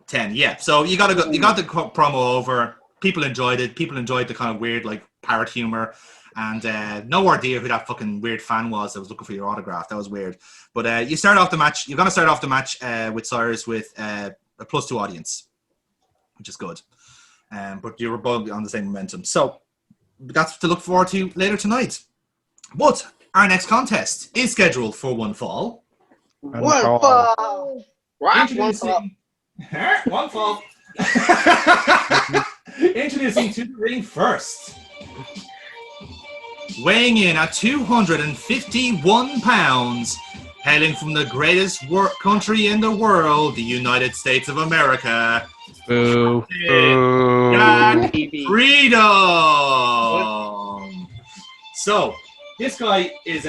10, yeah. So you got the promo over. People enjoyed it. People enjoyed the kind of weird, like, parrot humor. And no idea who that fucking weird fan was that was looking for your autograph. That was weird. But you start off the match. You're going to start off the match with Cyrus with a +2 audience, which is good. But you were both on the same momentum. So that's to look forward to later tonight. But our next contest is scheduled for one fall. One fall. Introducing one fall. Introducing to the ring first. Weighing in at 251 pounds, hailing from the greatest country in the world, the United States of America. Boo. Freedom. So this guy is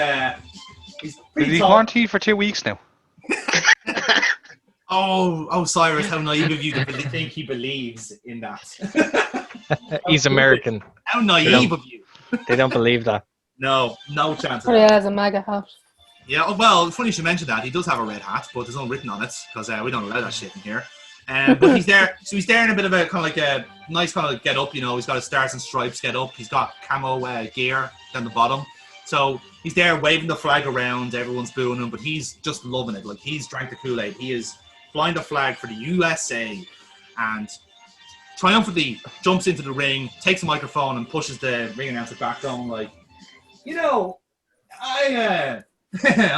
he's pretty Is he tall. quarantined for 2 weeks now? Oh, Cyrus, how naive of you to think he believes in that. He's American. How naive of you. They don't believe that. No chance of Oh, yeah, that. has a MAGA hat. Yeah, well, funny you should mention that. He does have a red hat, but there's no written on it because we don't allow that shit in here. But he's there. So he's there in a bit of a kind of like a nice kind of like get up. You know, he's got a stars and stripes get up. He's got camo gear down the bottom. So he's there waving the flag around. Everyone's booing him, but he's just loving it. Like he's drank the Kool-Aid. He is flying the flag for the USA, and triumphantly jumps into the ring, takes a microphone, and pushes the ring announcer back down. Like, you know, I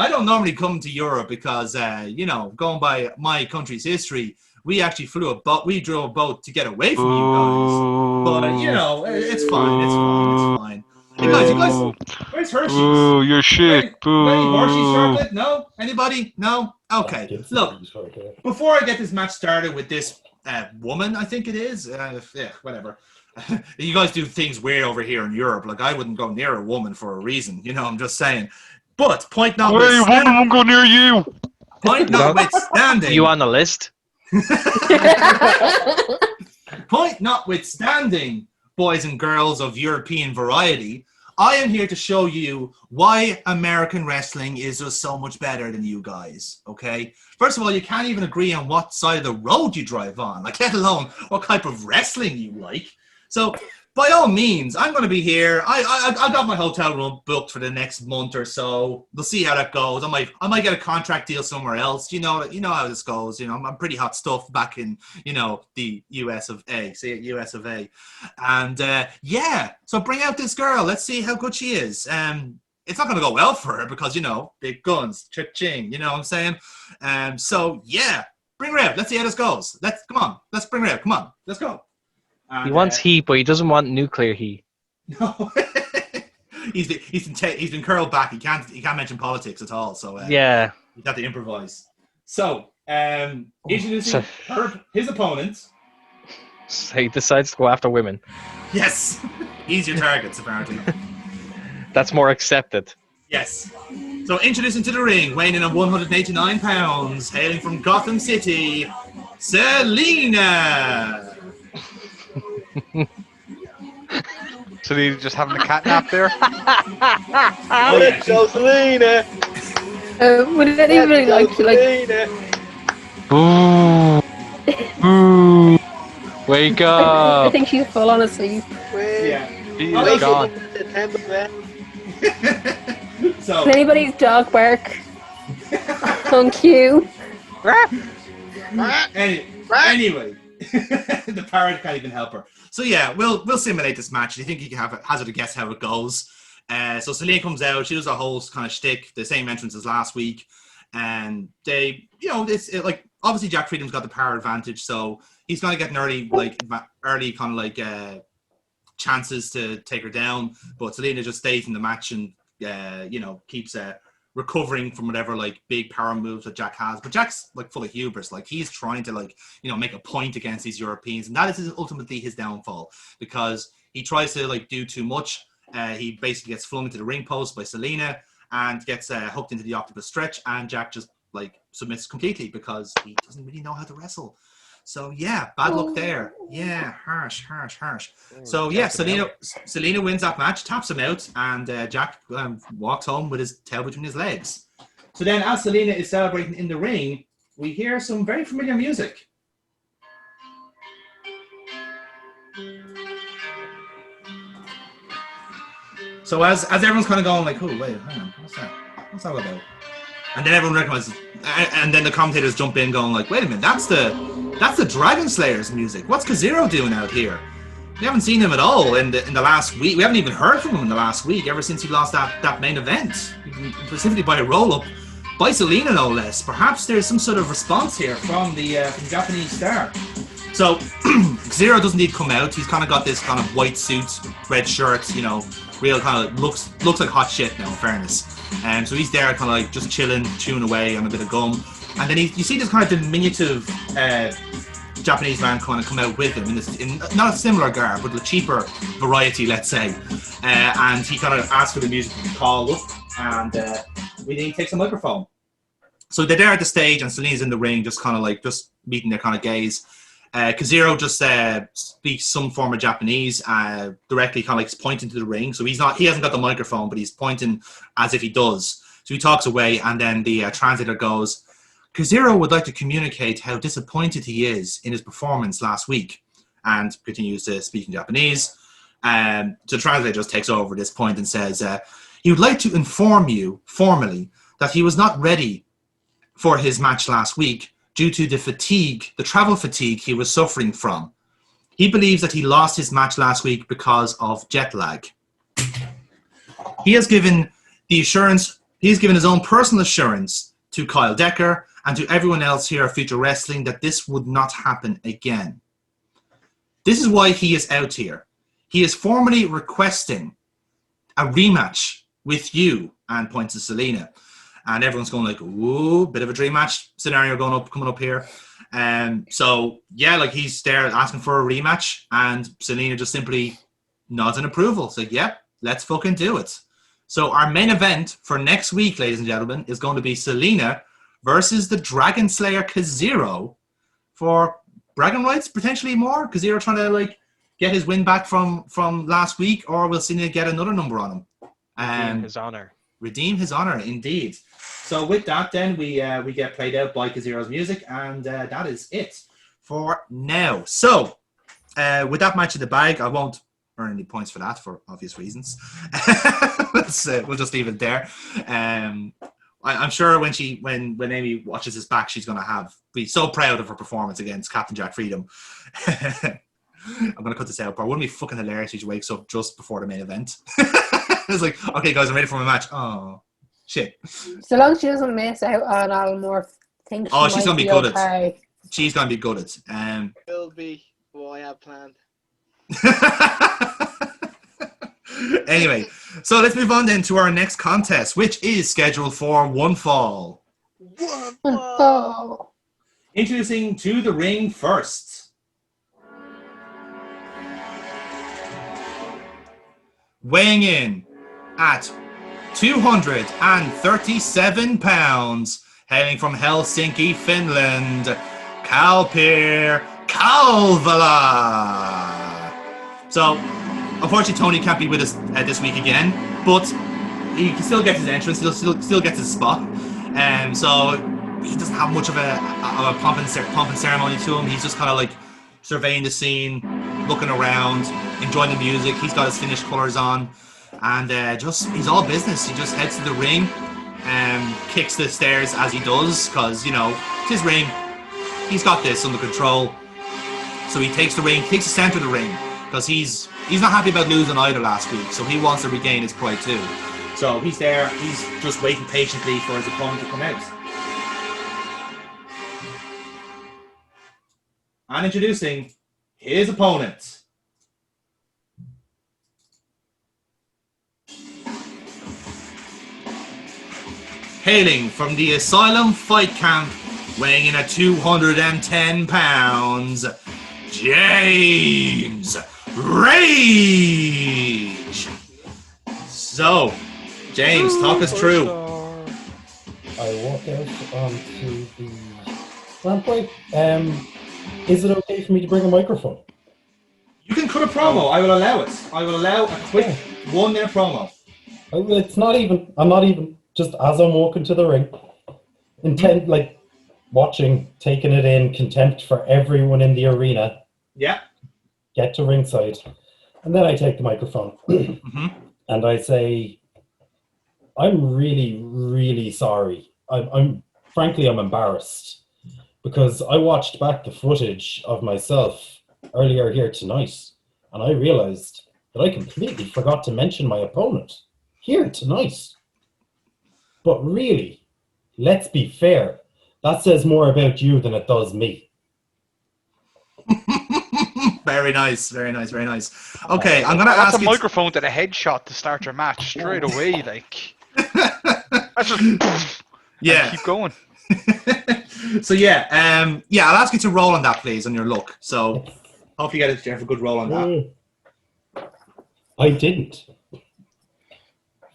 don't normally come to Europe because, you know, going by my country's history, we actually we drove a boat to get away from you guys. But, you know, it's fine. Hey guys, where's Hershey's? Boo, you're shit. Boo. Any Hershey's chocolate? No? Anybody? No? Okay. Look, before I get this match started with this woman, I think it is, whatever. You guys do things weird over here in Europe. Like, I wouldn't go near a woman for a reason. You know, I'm just saying. But, point notwithstanding... Hey, woman won't go near you! Point notwithstanding... You on the list? Point notwithstanding, boys and girls of European variety, I am here to show you why American wrestling is just so much better than you guys, okay? First of all, you can't even agree on what side of the road you drive on, like, let alone what type of wrestling you like. So, by all means, I'm going to be here. I got my hotel room booked for the next month or so. We'll see how that goes. I might get a contract deal somewhere else. You know how this goes. You know, I'm pretty hot stuff back in, you know, the US of A. See it, US of A. And yeah, so bring out this girl. Let's see how good she is. It's not going to go well for her because, you know, big guns, ching. You know what I'm saying? So yeah, bring her out. Let's see how this goes. Come on. Let's bring her out. Come on. Let's go. And, He wants heat, but he doesn't want nuclear heat. No, he's been curled back. He can't mention politics at all. So Yeah. he's got to improvise. So introducing his opponent. So he decides to go after women. Yes, he's your targets apparently. That's more accepted. Yes. So introducing to the ring, weighing in at 189 pounds, hailing from Gotham City, Selena. So they just having a cat nap there? Oh, yeah. Go Selena! Would it even like Selena! Boo! Boo! Wake I up! think she's full on asleep. Yeah. He Oh, is gone. So Can anybody's dog bark on cue? anyway, the parrot can't even help her. So yeah, we'll simulate this match. Do you think you can hazard a guess how it goes? So Selena comes out. She does a whole kind of shtick, the same entrance as last week, and they, you know, like obviously Jack Freedom's got the power advantage, so he's going to get an early kind of like chances to take her down. But Selena just stays in the match and keeps recovering from whatever like big power moves that Jack has. But Jack's like full of hubris. Like he's trying to make a point against these Europeans, and that is ultimately his downfall because he tries to like do too much. He basically gets flung into the ring post by Selena and gets hooked into the octopus stretch, and Jack just like submits completely because he doesn't really know how to wrestle. So yeah, bad luck there. Yeah, harsh. So yeah, Selena wins that match, taps him out, and Jack walks home with his tail between his legs. So then, as Selena is celebrating in the ring, we hear some very familiar music. So as everyone's kind of going like, oh wait, hang on, what's that? What's that about? And then everyone recognizes, and then the commentators jump in going like, wait a minute, that's the Dragon Slayer's music. What's Kazero doing out here? We haven't seen him at all in the last week. We haven't even heard from him in the last week, ever since he lost that main event, specifically by a roll-up by Selena, no less. Perhaps there's some sort of response here from the Japanese star. So Kazero doesn't need to come out. He's kind of got this kind of white suit, red shirt, real kind of looks like hot shit now, in fairness. So he's there kind of like just chilling, chewing away on a bit of gum. And then you see this kind of diminutive Japanese man kind of come out with him in not a similar garb, but a cheaper variety, let's say. And he kind of asks for the music to be called up, and he takes a microphone. So they're there at the stage, and Selena's in the ring, just kind of like just meeting their kind of gaze. Kazero just speaks some form of Japanese, directly kind of like pointing to the ring. So he hasn't got the microphone, but he's pointing as if he does. So he talks away, and then the translator goes, Kazero would like to communicate how disappointed he is in his performance last week, and continues to speak in Japanese. So the translator just takes over at this point and says, he would like to inform you formally that he was not ready for his match last week due to the travel fatigue he was suffering from. He believes that he lost his match last week because of jet lag. He has given his own personal assurance to Kyle Decker and to everyone else here at Future Wrestling that this would not happen again. This is why he is out here. He is formally requesting a rematch with you, and points to Selena. And everyone's going like, ooh, bit of a dream match scenario coming up here. So yeah, like he's there asking for a rematch, and Selena just simply nods in approval. So yep, let's fucking do it. So our main event for next week, ladies and gentlemen, is going to be Selena versus the Dragon Slayer Kazero for bragging rights, potentially more. Kazero trying to like get his win back from last week, or will Selena get another number on him? Redeem his honor. Redeem his honor, indeed. So with that, then we get played out by Kazero's music, and that is it for now. So with that match in the bag, I won't earn any points for that for obvious reasons. We'll just leave it there. I'm sure when Amy watches this back, she's going to be so proud of her performance against Captain Jack Freedom. I'm going to cut this out, but wouldn't it be fucking hilarious if she wakes up just before the main event? It's like, okay, guys, I'm ready for my match. Oh, shit. So long as she doesn't miss out on all more things. Oh, she's going to be good at it. She's going to be good at it. Will be what I have planned. Anyway, so let's move on then to our next contest, which is scheduled for one fall. One fall. Introducing to the ring first. Weighing in at 237 pounds, hailing from Helsinki, Finland, Kalpir Kalvala. So, unfortunately, Tony can't be with us this week again, but he can still get his entrance. He still gets his spot, so he doesn't have much of a pomp and ceremony to him. He's just kind of like surveying the scene, looking around, enjoying the music. He's got his finished colours on, and he's all business. He just heads to the ring, kicks the stairs as he does, because it's his ring. He's got this under control. So he takes the center of the ring, because he's not happy about losing either last week, so he wants to regain his pride too. So he's there, he's just waiting patiently for his opponent to come out. And introducing his opponent. Hailing from the Asylum Fight Camp, weighing in at 210 pounds, James Rage. So, James, talk us through. I walk out onto the rampway. Is it okay for me to bring a microphone? You can cut a promo. I will allow it. I will allow a quick 1 minute promo. It's not even. I'm not even. Just as I'm walking to the ring, intent like watching, taking it in, contempt for everyone in the arena. Yeah. Get to ringside, and then I take the microphone and I say, "I'm really, really sorry. I'm frankly, I'm embarrassed because I watched back the footage of myself earlier here tonight, and I realized that I completely forgot to mention my opponent here tonight. But really, let's be fair. That says more about you than it does me." Very nice, very nice, very nice. Okay, I'm gonna ask a microphone to the headshot to start your match straight away. Like, that's just yeah. Keep going. So yeah, I'll ask you to roll on that, please, on your luck. So, hope you have a good roll on that. I didn't.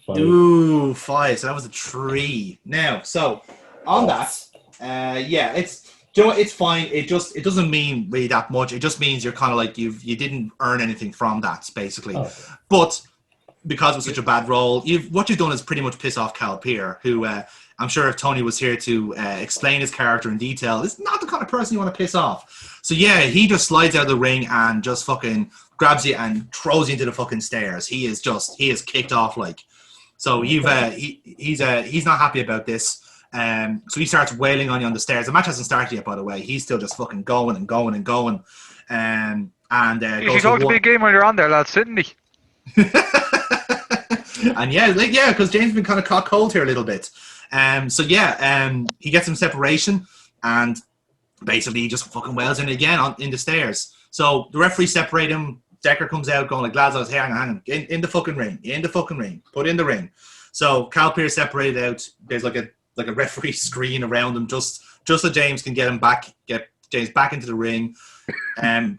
5. Ooh, 5. So that was a 3. Now, so on that, it's. Do you know what? It's fine. It doesn't mean really that much. It just means you're kind of like you didn't earn anything from that, basically. Oh. But because it was such a bad role, what you've done is pretty much piss off Cal Peer, who I'm sure if Tony was here to explain his character in detail, is not the kind of person you want to piss off. So yeah, he just slides out of the ring and just fucking grabs you and throws you into the fucking stairs. He is kicked off like. So he's not happy about this. So he starts wailing on you on the stairs. The match hasn't started yet, by the way. He's still just fucking going and going and going. You should talk to me again when you're on there, lads, didn't he? And because James has been kind of caught cold here a little bit. He gets some separation and basically he just fucking wails in again in the stairs. So the referee separate him. Decker comes out going like, lads, I was hang on, in the fucking ring, put in the ring. So Cal Pearce separated out. There's like a referee screen around him, just so James can get James back into the ring.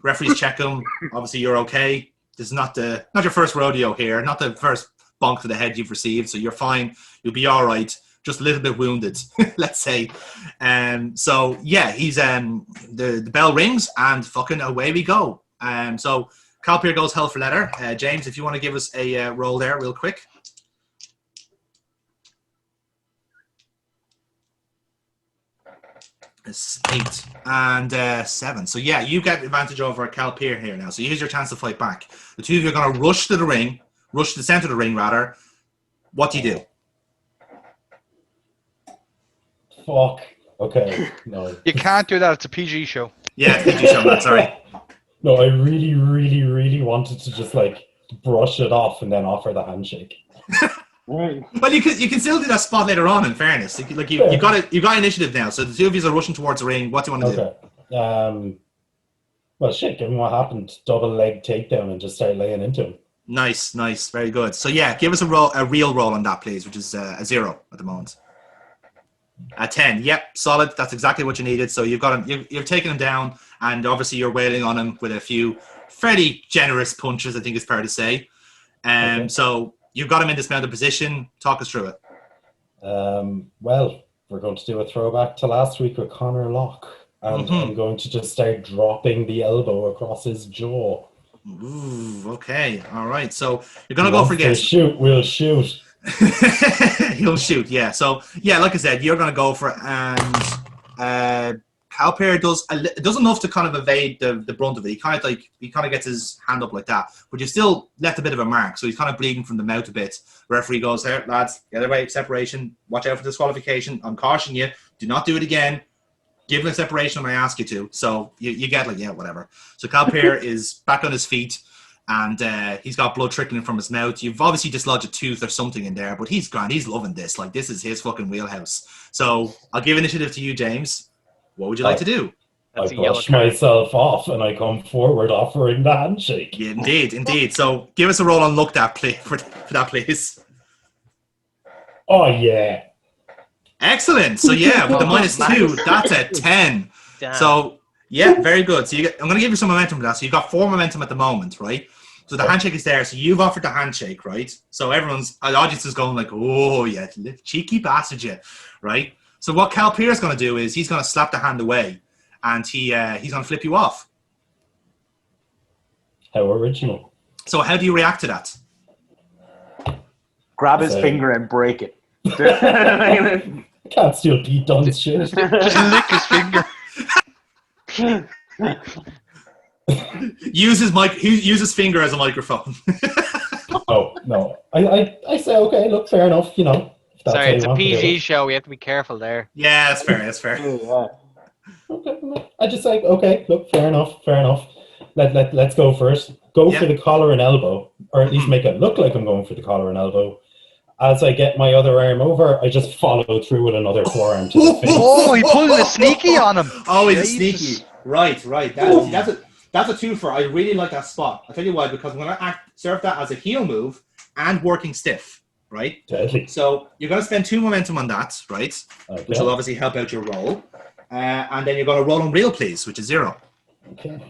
Referees check him. Obviously, you're okay. This is not your first rodeo here, not the first bonk to the head you've received, so you're fine. You'll be all right. Just a little bit wounded, let's say. So yeah, he's the bell rings and fucking away we go. So Cal Peer goes hell for leather. James, if you want to give us a roll there real quick. It's 8 and 7. So yeah, you get advantage over Cal Peer here now. So here's your chance to fight back. The two of you are going to rush to the center of the ring rather. What do you do? Fuck. Okay. No. You can't do that. It's a PG show. Yeah, it's a PG show, man. Sorry. No, I really, really, really wanted to just like brush it off and then offer the handshake. Well, you can still do that spot later on. In fairness, you got initiative now. So the two of you are rushing towards the ring. What do you want to do? Well, shit. Given what happened, double leg takedown and just start laying into him. Nice, very good. So yeah, give us a real roll on that, please, which is a 0 at the moment. A 10. Yep, solid. That's exactly what you needed. So you've got him. You've taken him down, and obviously you're wailing on him with a few fairly generous punches. I think it's fair to say. So you've got him in dismounted position. Talk us through it. Well, we're going to do a throwback to last week with Connor Locke, and I'm going to just start dropping the elbow across his jaw. Ooh, okay, all right. So you're gonna go for again. We'll shoot. He'll shoot, yeah. So yeah, like I said, you're gonna go for it, and Cal Peer does enough to kind of evade the brunt of it. He kind of gets his hand up like that, but you still left a bit of a mark, so he's kind of bleeding from the mouth a bit. The referee goes, "Here, lads, get away, separation. Watch out for disqualification. I'm cautioning you. Do not do it again. Give him a separation when I ask you to." So you get like, yeah, whatever. So Cal Peer is back on his feet, and he's got blood trickling from his mouth. You've obviously dislodged a tooth or something in there, but he's grand. He's loving this. Like, this is his fucking wheelhouse. So I'll give initiative to you, James. What would you like to do? I a yellow brush card. myself off and I come forward offering the handshake. Yeah, indeed. So give us a roll on luck that play for that, please. Oh, yeah. Excellent. So yeah, with the Oh, -2, that's a 10. Damn. So yeah, very good. So I'm going to give you some momentum for that. So you've got 4 momentum at the moment, right? So the handshake is there. So you've offered the handshake, right? So the audience is going like, oh yeah, cheeky bastard, you, right? So what Cal Pierce is going to do is he's going to slap the hand away, and he's going to flip you off. How original. So how do you react to that? Grab his finger and break it. Can't steal Pete Dunne's shit. Just lick his finger. Use his finger as a microphone. Oh, no. I say, okay, look, fair enough, you know. if that's Sorry, how you it's a want to do PG it. show. We have to be careful there. Yeah, that's fair. That's fair. Yeah. Okay, no. I just say, okay, look, fair enough. Let's go first. Go Yeah. for the collar and elbow, or at least make it look like I'm going for the collar and elbow. As I get my other arm over, I just follow through with another forearm to the face. Oh, he pulled a sneaky on him. Oh, he's a Jesus. sneaky. Right. That's a two for. I really like that spot. I'll tell you why, because I'm going to serve that as a heel move and working stiff, right? Deadly. So you're going to spend 2 momentum on that, right? Okay. Which will obviously help out your roll. And then you're going to roll on real, please, which is 0. Okay.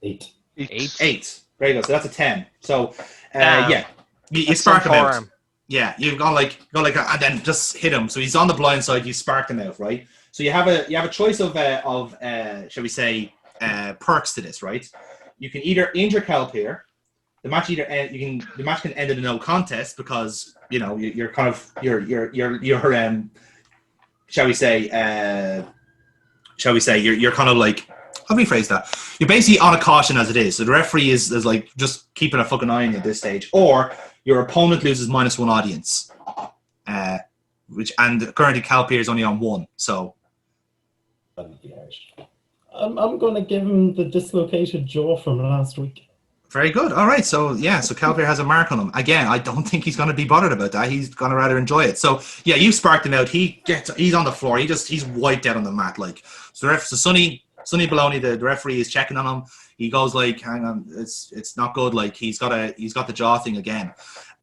8. 8. Very good. So that's a 10. So, Damn. yeah. You That's spark some him out. forearm. Yeah, you've gone like, and then just hit him. So he's on the blind side. You spark him out, right? So you have a choice of shall we say perks to this, right? You can either injure Kelp here. The match the match can end in a no contest because you're kind of shall we say you're kind of like, how do we phrase that? You're basically on a caution as it is. So the referee is like just keeping a fucking eye on you at this stage, or your opponent loses -1 audience, and currently Calpier is only on 1. So I'm going to give him the dislocated jaw from last week. very good. All right. So yeah. So Calpier has a mark on him again. I don't think he's going to be bothered about that. He's going to rather enjoy it. So yeah, you sparked him out. He's on the floor. He's wiped out on the mat. Like so. Sonny Baloney, the referee, is checking on him. He goes like, "Hang on, it's not good." Like he's got the jaw thing again,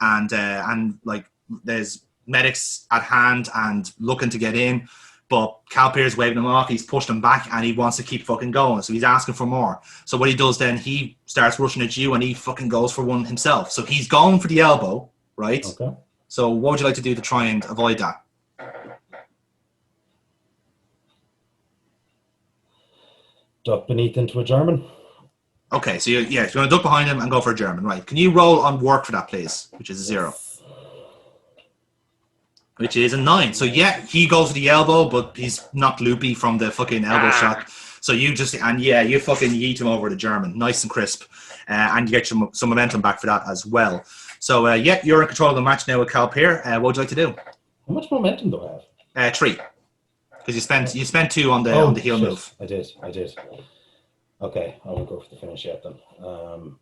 and like there's medics at hand and looking to get in, but Calpier's waving him off. He's pushed him back, and he wants to keep fucking going. So he's asking for more. So what he does then, he starts rushing at you, and he fucking goes for one himself. So he's going for the elbow, right? Okay. So what would you like to do to try and avoid that? Duck beneath into a German. Okay, so you're going to duck behind him and go for a German, right? Can you roll on work for that, please? Which is a 0. Which is a 9. So yeah, he goes for the elbow, but he's not loopy from the fucking elbow shot. So you you fucking yeet him over the German, nice and crisp, and you get some momentum back for that as well. So yeah, you're in control of the match now with Calpier. What would you like to do? How much momentum do I have? 3, because you spent 2 on the heel shit. move. I did. Okay, I won't go for the finish yet then. I'm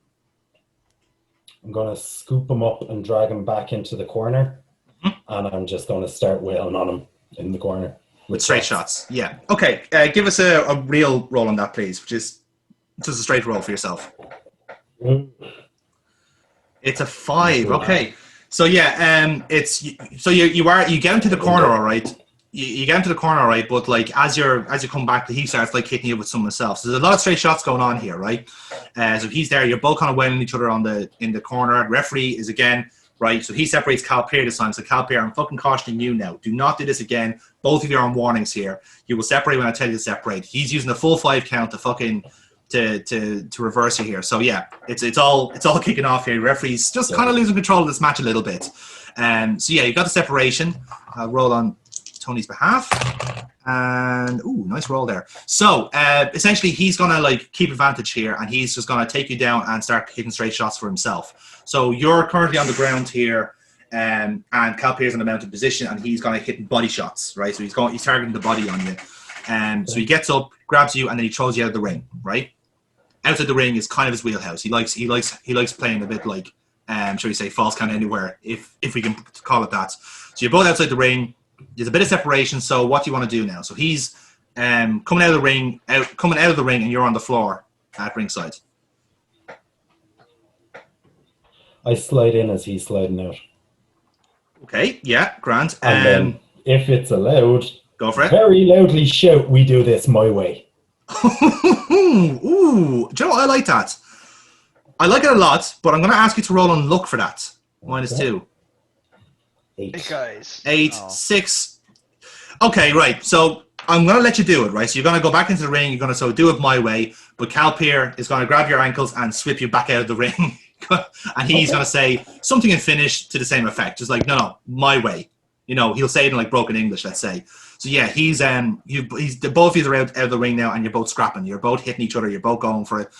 going to scoop him up and drag him back into the corner, and I'm just going to start wailing on him in the corner. With straight shots. Yeah. Okay, give us a real roll on that, please, which is just a straight roll for yourself. It's a 5. Okay. So yeah, you get into the corner, all right. You get into the corner, all right, but like as you come back, he starts like hitting you with some himself. So there's a lot of straight shots going on here, right? So he's there. You're both kind of wailing each other in the corner. Referee is again right. So he separates Calpier this time. So Calpier, I'm fucking cautioning you now. Do not do this again. Both of you are on warnings here. You will separate when I tell you to separate. He's using a full 5 count to fucking to reverse you here. So yeah, it's all kicking off here. Referee's just kind of losing control of this match a little bit. So yeah, you got the separation. I'll roll on Tony's behalf, and nice roll there. So essentially he's gonna like keep advantage here, and he's just gonna take you down and start hitting straight shots for himself. So you're currently on the ground here, and Calpier's in a mounted position, and he's gonna hit body shots, right? So he's targeting the body on you, and so he gets up, grabs you, and then he throws you out of the ring, right? Outside the ring is kind of his wheelhouse. He likes playing a bit like shall we say false count anywhere, if we can call it that. So you're both outside the ring. there's a bit of separation. So what do you want to do now? So he's coming out of the ring, and you're on the floor at ringside. I slide in as he's sliding out. Okay, yeah, grand. And then, if it's allowed, go for it. Very loudly shout, "We do this my way." Ooh, do you know what? I like that. I like it a lot, but I'm going to ask you to roll on luck for that. -2. 8. Hey guys. 8, Oh. 6. Okay, right. So I'm going to let you do it, right? So you're going to go back into the ring. You're going to do it my way. But Calpier is going to grab your ankles and swip you back out of the ring. And he's going to say something in Finnish to the same effect. Just like, no, my way. You know, he'll say it in like broken English, let's say. So yeah, he's both of you are out of the ring now, and you're both scrapping. You're both hitting each other. You're both going for it.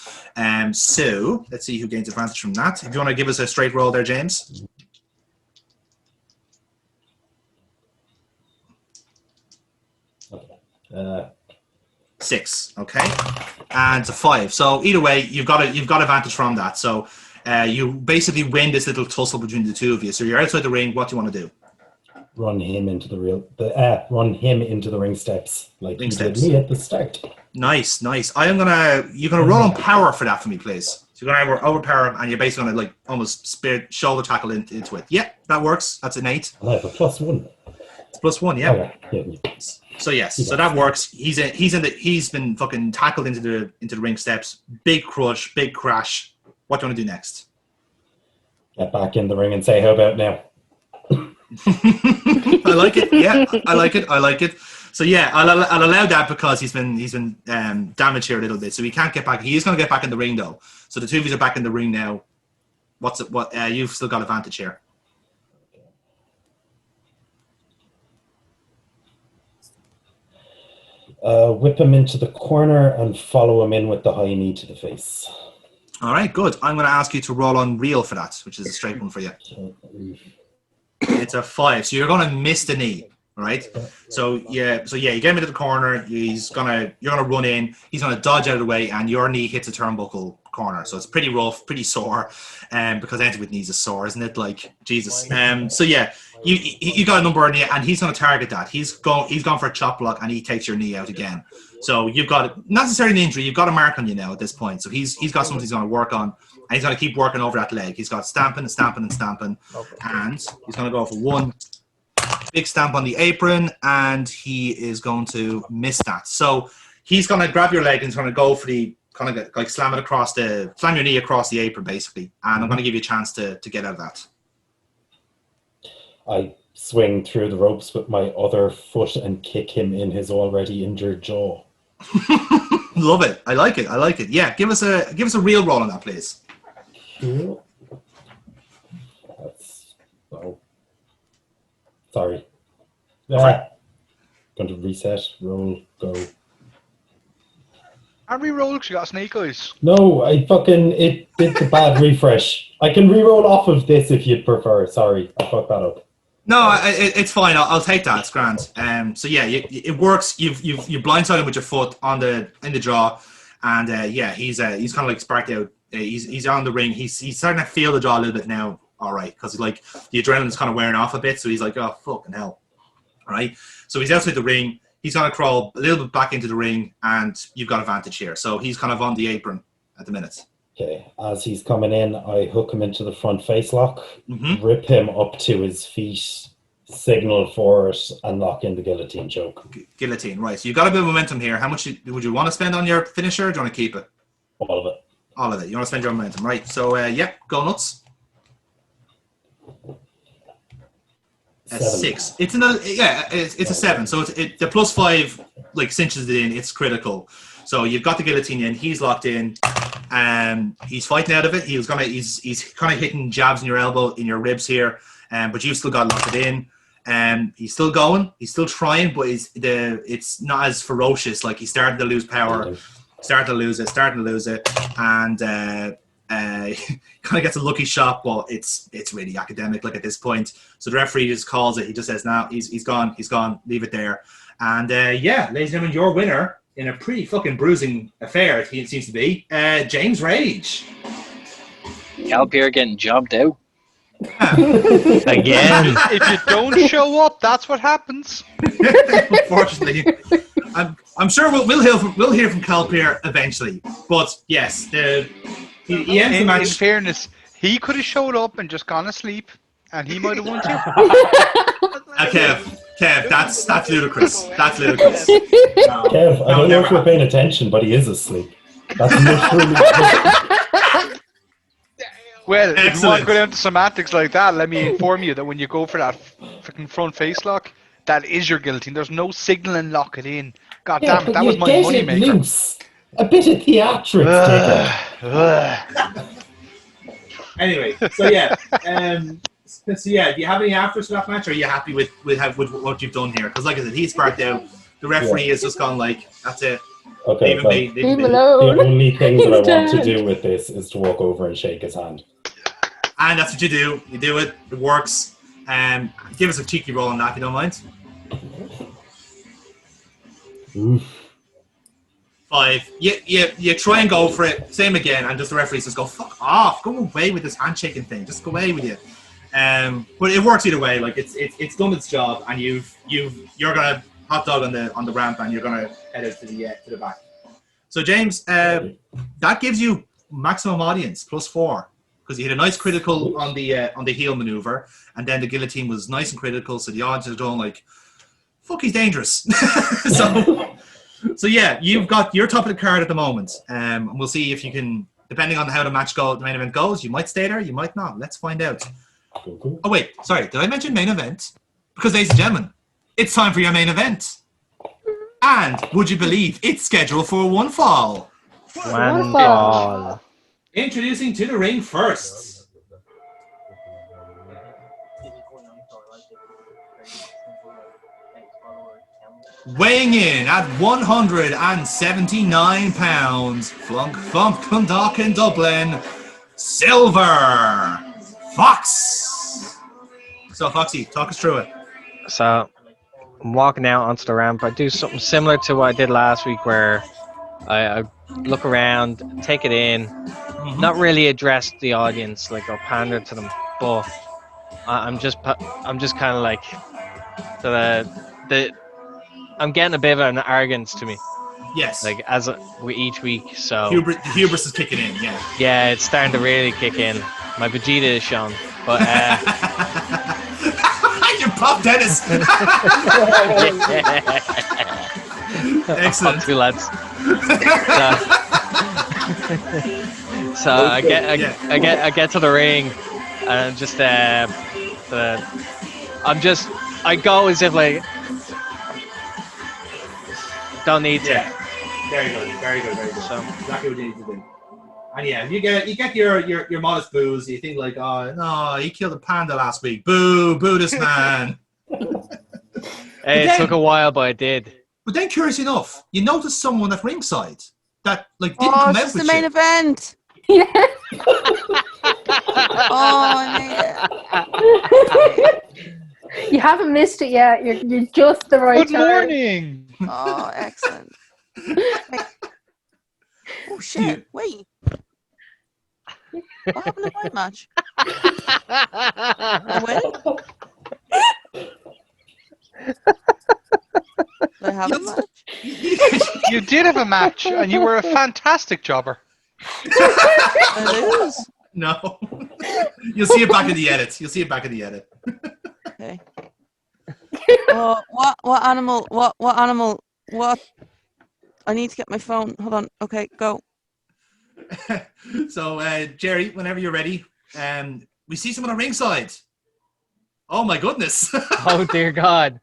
So let's see who gains advantage from that. If you want to give us a straight roll there, James. Okay. 6, okay, and it's a 5. So either way, you've got advantage from that. So you basically win this little tussle between the two of you. So you're outside the ring. What do you want to do? Run him into the ring steps like Ring you steps. did me at the start. Nice. You're gonna roll on power for that for me, please. So you're gonna overpower him, and you're basically gonna like almost shoulder tackle into it. Yeah, that works. That's an 8. I have a +1. It's +1, yeah. Okay. Yeah. So yes, so that works. He's been fucking tackled into the ring steps. Big crush, big crash. What do you want to do next? Get back in the ring and say, "How about now?" I like it. Yeah, I like it. So yeah, I'll allow that because he's been damaged here a little bit, so he can't get back. He is going to get back in the ring though. So the two of you are back in the ring now. You've still got advantage here. Whip him into the corner and follow him in with the high knee to the face. All right, good. I'm going to ask you to roll on real for that, which is a straight one for you. It's a 5, so you're going to miss the knee, right? So yeah, you get him into the corner. You're gonna run in. He's gonna dodge out of the way, and your knee hits a turnbuckle corner. So it's pretty rough, pretty sore, because anything with knees is sore, isn't it? Like Jesus. So yeah, you got a number on you, and he's gonna target that. He's gone for a chop block, and he takes your knee out again. So you've got not necessarily an injury. You've got a mark on you now at this point. So he's got something he's gonna work on. And he's going to keep working over that leg. He's got stamping, and he's going to go for one big stamp on the apron, and he is going to miss that. So he's going to grab your leg and he's going to go for the kind of like slam your knee across the apron, basically. And I'm going to give you a chance to get out of that. I swing through the ropes with my other foot and kick him in his already injured jaw. Love it. I like it. Yeah, give us a real roll on that, please. Cool. Sorry. Going to reset, roll, go. I re-roll because you got snake eyes. No, it did the bad refresh. I can re-roll off of this if you'd prefer. Sorry, I fucked that up. No, it's fine. I'll take that. It's grand. So yeah, it works. You blindsided him with your foot in the jaw, and yeah, he's kind of like sparked out. He's on the ring. He's starting to feel the jaw a little bit now. All right, because like the adrenaline's kind of wearing off a bit. So he's like, oh fucking hell. All right. So he's outside the ring. He's gonna crawl a little bit back into the ring, and you've got advantage here. So he's kind of on the apron at the minute. Okay, as he's coming in, I hook him into the front face lock, rip him up to his feet, signal for it, and lock in the guillotine choke. Guillotine, right. So you've got a bit of momentum here. How much would you want to spend on your finisher, or do you want to keep it? All of it. All of it. You want to spend your momentum, right? So, yeah, go nuts. A 6. It's a 7. So the +5 like cinches it in. It's critical. So you've got the guillotine in. He's locked in. He's fighting out of it. He's kind of hitting jabs in your elbow, in your ribs here. But you've still got locked in. He's still going. He's still trying, but it's not as ferocious. Like he's starting to lose power. Starting to lose it, and kind of gets a lucky shot, but it's really academic. Like at this point, so the referee just calls it. He just says, "Now he's gone. Leave it there." And yeah, ladies and gentlemen, your winner in a pretty fucking bruising affair. It seems to be James Rage. Calpier getting jobbed out. Again. If you don't show up, that's what happens. Unfortunately, I'm sure we'll hear from Calpier eventually. But yes, he ends the In match. fairness, he could have showed up and just gone asleep, and he might have won too. Kev, that's ludicrous. That's ludicrous. Kev, I don't know if never you're paying attention, but he is asleep. That's literally. Well, if you want Excellent. to go down to semantics like that, let me inform you that when you go for that freaking front face lock, that is your guillotine. There's no signal and lock it in. God Yeah, damn it, but that you was my get money it maker. loose. A bit of theatrics, dickhead. Anyway, so yeah, do you have any afters to that match, or are you happy with what you've done here? Because like I said, he's sparked out. The referee has just gone like, that's it. Okay, Leave but him be. Leave him alone. the only thing that I He's want to dead. do with this is to walk over and shake his hand. And that's what you do. You do it. It works. Give us a cheeky roll on that if you don't mind. Oof. 5. You try and go for it. Same again, and just the referee says, "Go fuck off. Go away with this handshaking thing. Just go away with you." But it works either way. Like it's done its job, and you're gonna hot dog on the ramp, and you're gonna head out to the back. So James, that gives you maximum audience +4 because you hit a nice critical on the heel maneuver, and then the guillotine was nice and critical. So the audience are going like, "Fuck, he's dangerous." So yeah, you've got your top of the card at the moment, and we'll see if you can, depending on how the main event goes, you might stay there, you might not. Let's find out. Cool. Oh wait, sorry, did I mention main event? Because ladies and gentlemen, it's time for your main event. And would you believe it's scheduled for one fall? One fall. Introducing to the ring first. Weighing in at 179 pounds, Flunk Thump Clondalk in Dublin, Silver Fox. So Foxy, talk us through it. So I'm walking out onto the ramp. I do something similar to what I did last week, where I look around, take it in, not really address the audience, like or pander to them, but I'm just kind of like I'm getting a bit of an arrogance to me. Yes. Like with each week, so the hubris is kicking in. Yeah. Yeah, it's starting to really kick in. My Vegeta is shown, but you pop Dennis. Excellent. Two lads. So I get to the ring, and I go as if like don't need to. Yeah. Very good. So exactly what you need to do. And yeah, you get your modest boos. You think like, oh no, he killed a panda last week. Boo this man. It took a while, but I did. But then, curious enough, you noticed someone at ringside that like didn't come out it's with the main you. event. Yeah. I made it. You haven't missed it yet. You're just the right Good time. morning. Oh, excellent. Wait. Oh shit! Wait. What happened to my match? I win? Did I have a match? You did have a match, and you were a fantastic jobber. I lose. No. You'll see it back in the edit. Okay. What animal? What animal? What? I need to get my phone. Hold on. Okay, go. So, Jerry, whenever you're ready, we see someone on ringside. Oh my goodness! Oh dear God!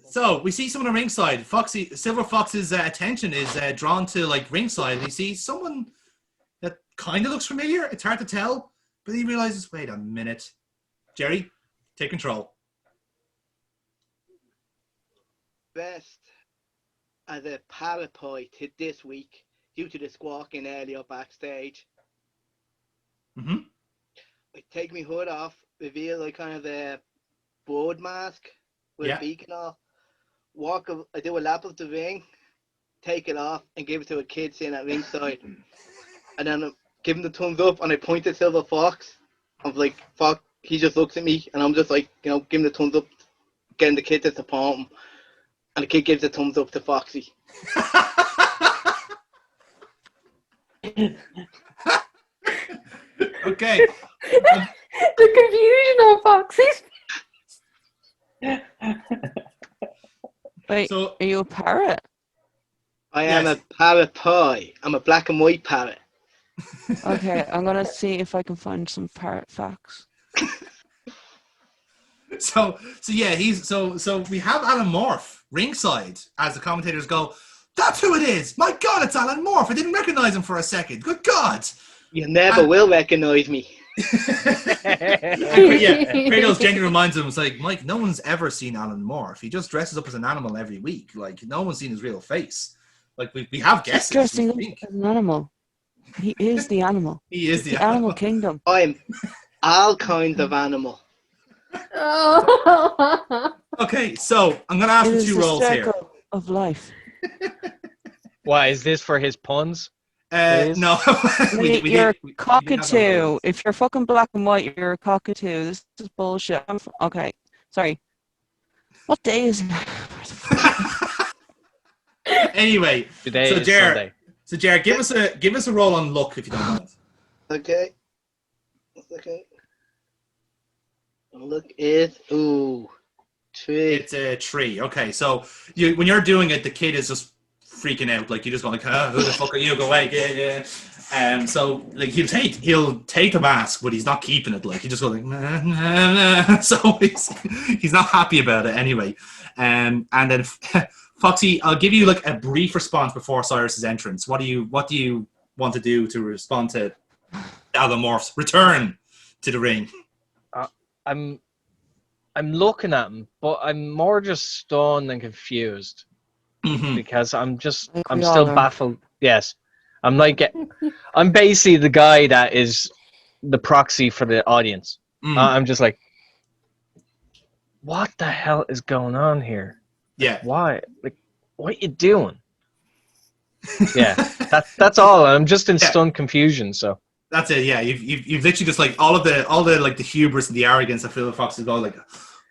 So we see someone on ringside. Silver Fox's attention is drawn to like ringside. He sees someone that kind of looks familiar. It's hard to tell, but he realizes, wait a minute, Jerry, take control. Best as a parapet hit this week due to the squawking earlier backstage. Mm-hmm. I take my hood off, reveal like kind of a board mask with a beak and all. I do a lap of the ring, take it off, and give it to a kid sitting at ringside. And then I give him the thumbs up, and I point to Silver Fox. I'm like, fuck. He just looks at me, and I'm just like, giving the thumbs up, getting the kid to support him. And the kid gives a thumbs up to Foxy. Okay. The confusion on Foxy's. Wait, So- are you a parrot? I am a parrot pie. I'm a black and white parrot. Okay, I'm gonna see if I can find some parrot facts. So yeah, so we have Alan Morph ringside as the commentators go, that's who it is. My God, it's Alan Morph. I didn't recognize him for a second. Good God. You never will recognize me. Yeah, Kratos genuinely reminds him, it's like, Mike, no one's ever seen Alan Morph. He just dresses up as an animal every week. Like, no one's seen his real face. Like, we have He's guesses. dressing up as an animal. He is the animal. He is The animal kingdom. I'm all kinds of animal. Oh. Okay, so I'm going to ask It for is two the roles here. circle of life. Why is this for his puns? No. You're a cockatoo. If you're fucking black and white, you're a cockatoo. This is bullshit. Okay, sorry. What day is it? Anyway, Today so is Jared, Sunday. so Jared, give us a roll on luck if you don't mind. Okay. Okay. Look, it's 3. It's a 3. Okay, so when you're doing it, the kid is just freaking out. Like, you just go like, who the fuck are you? Go away. Yeah. So like he'll take the mask, but he's not keeping it. Like, he just goes like, nah. So he's not happy about it anyway. And then Foxy, I'll give you like a brief response before Cyrus's entrance. What do you want to do to respond to Alan Morph's return to the ring? I'm looking at him, but I'm more just stunned and confused because I'm still baffled. Yes, I'm basically the guy that is the proxy for the audience. I'm just like, what the hell is going on here? Yeah. Why? Like, what are you doing? Yeah, that's all. I'm just in stunned confusion. So. That's it. Yeah, you've literally just like all the like the hubris and the arrogance that Philip Fox is going like,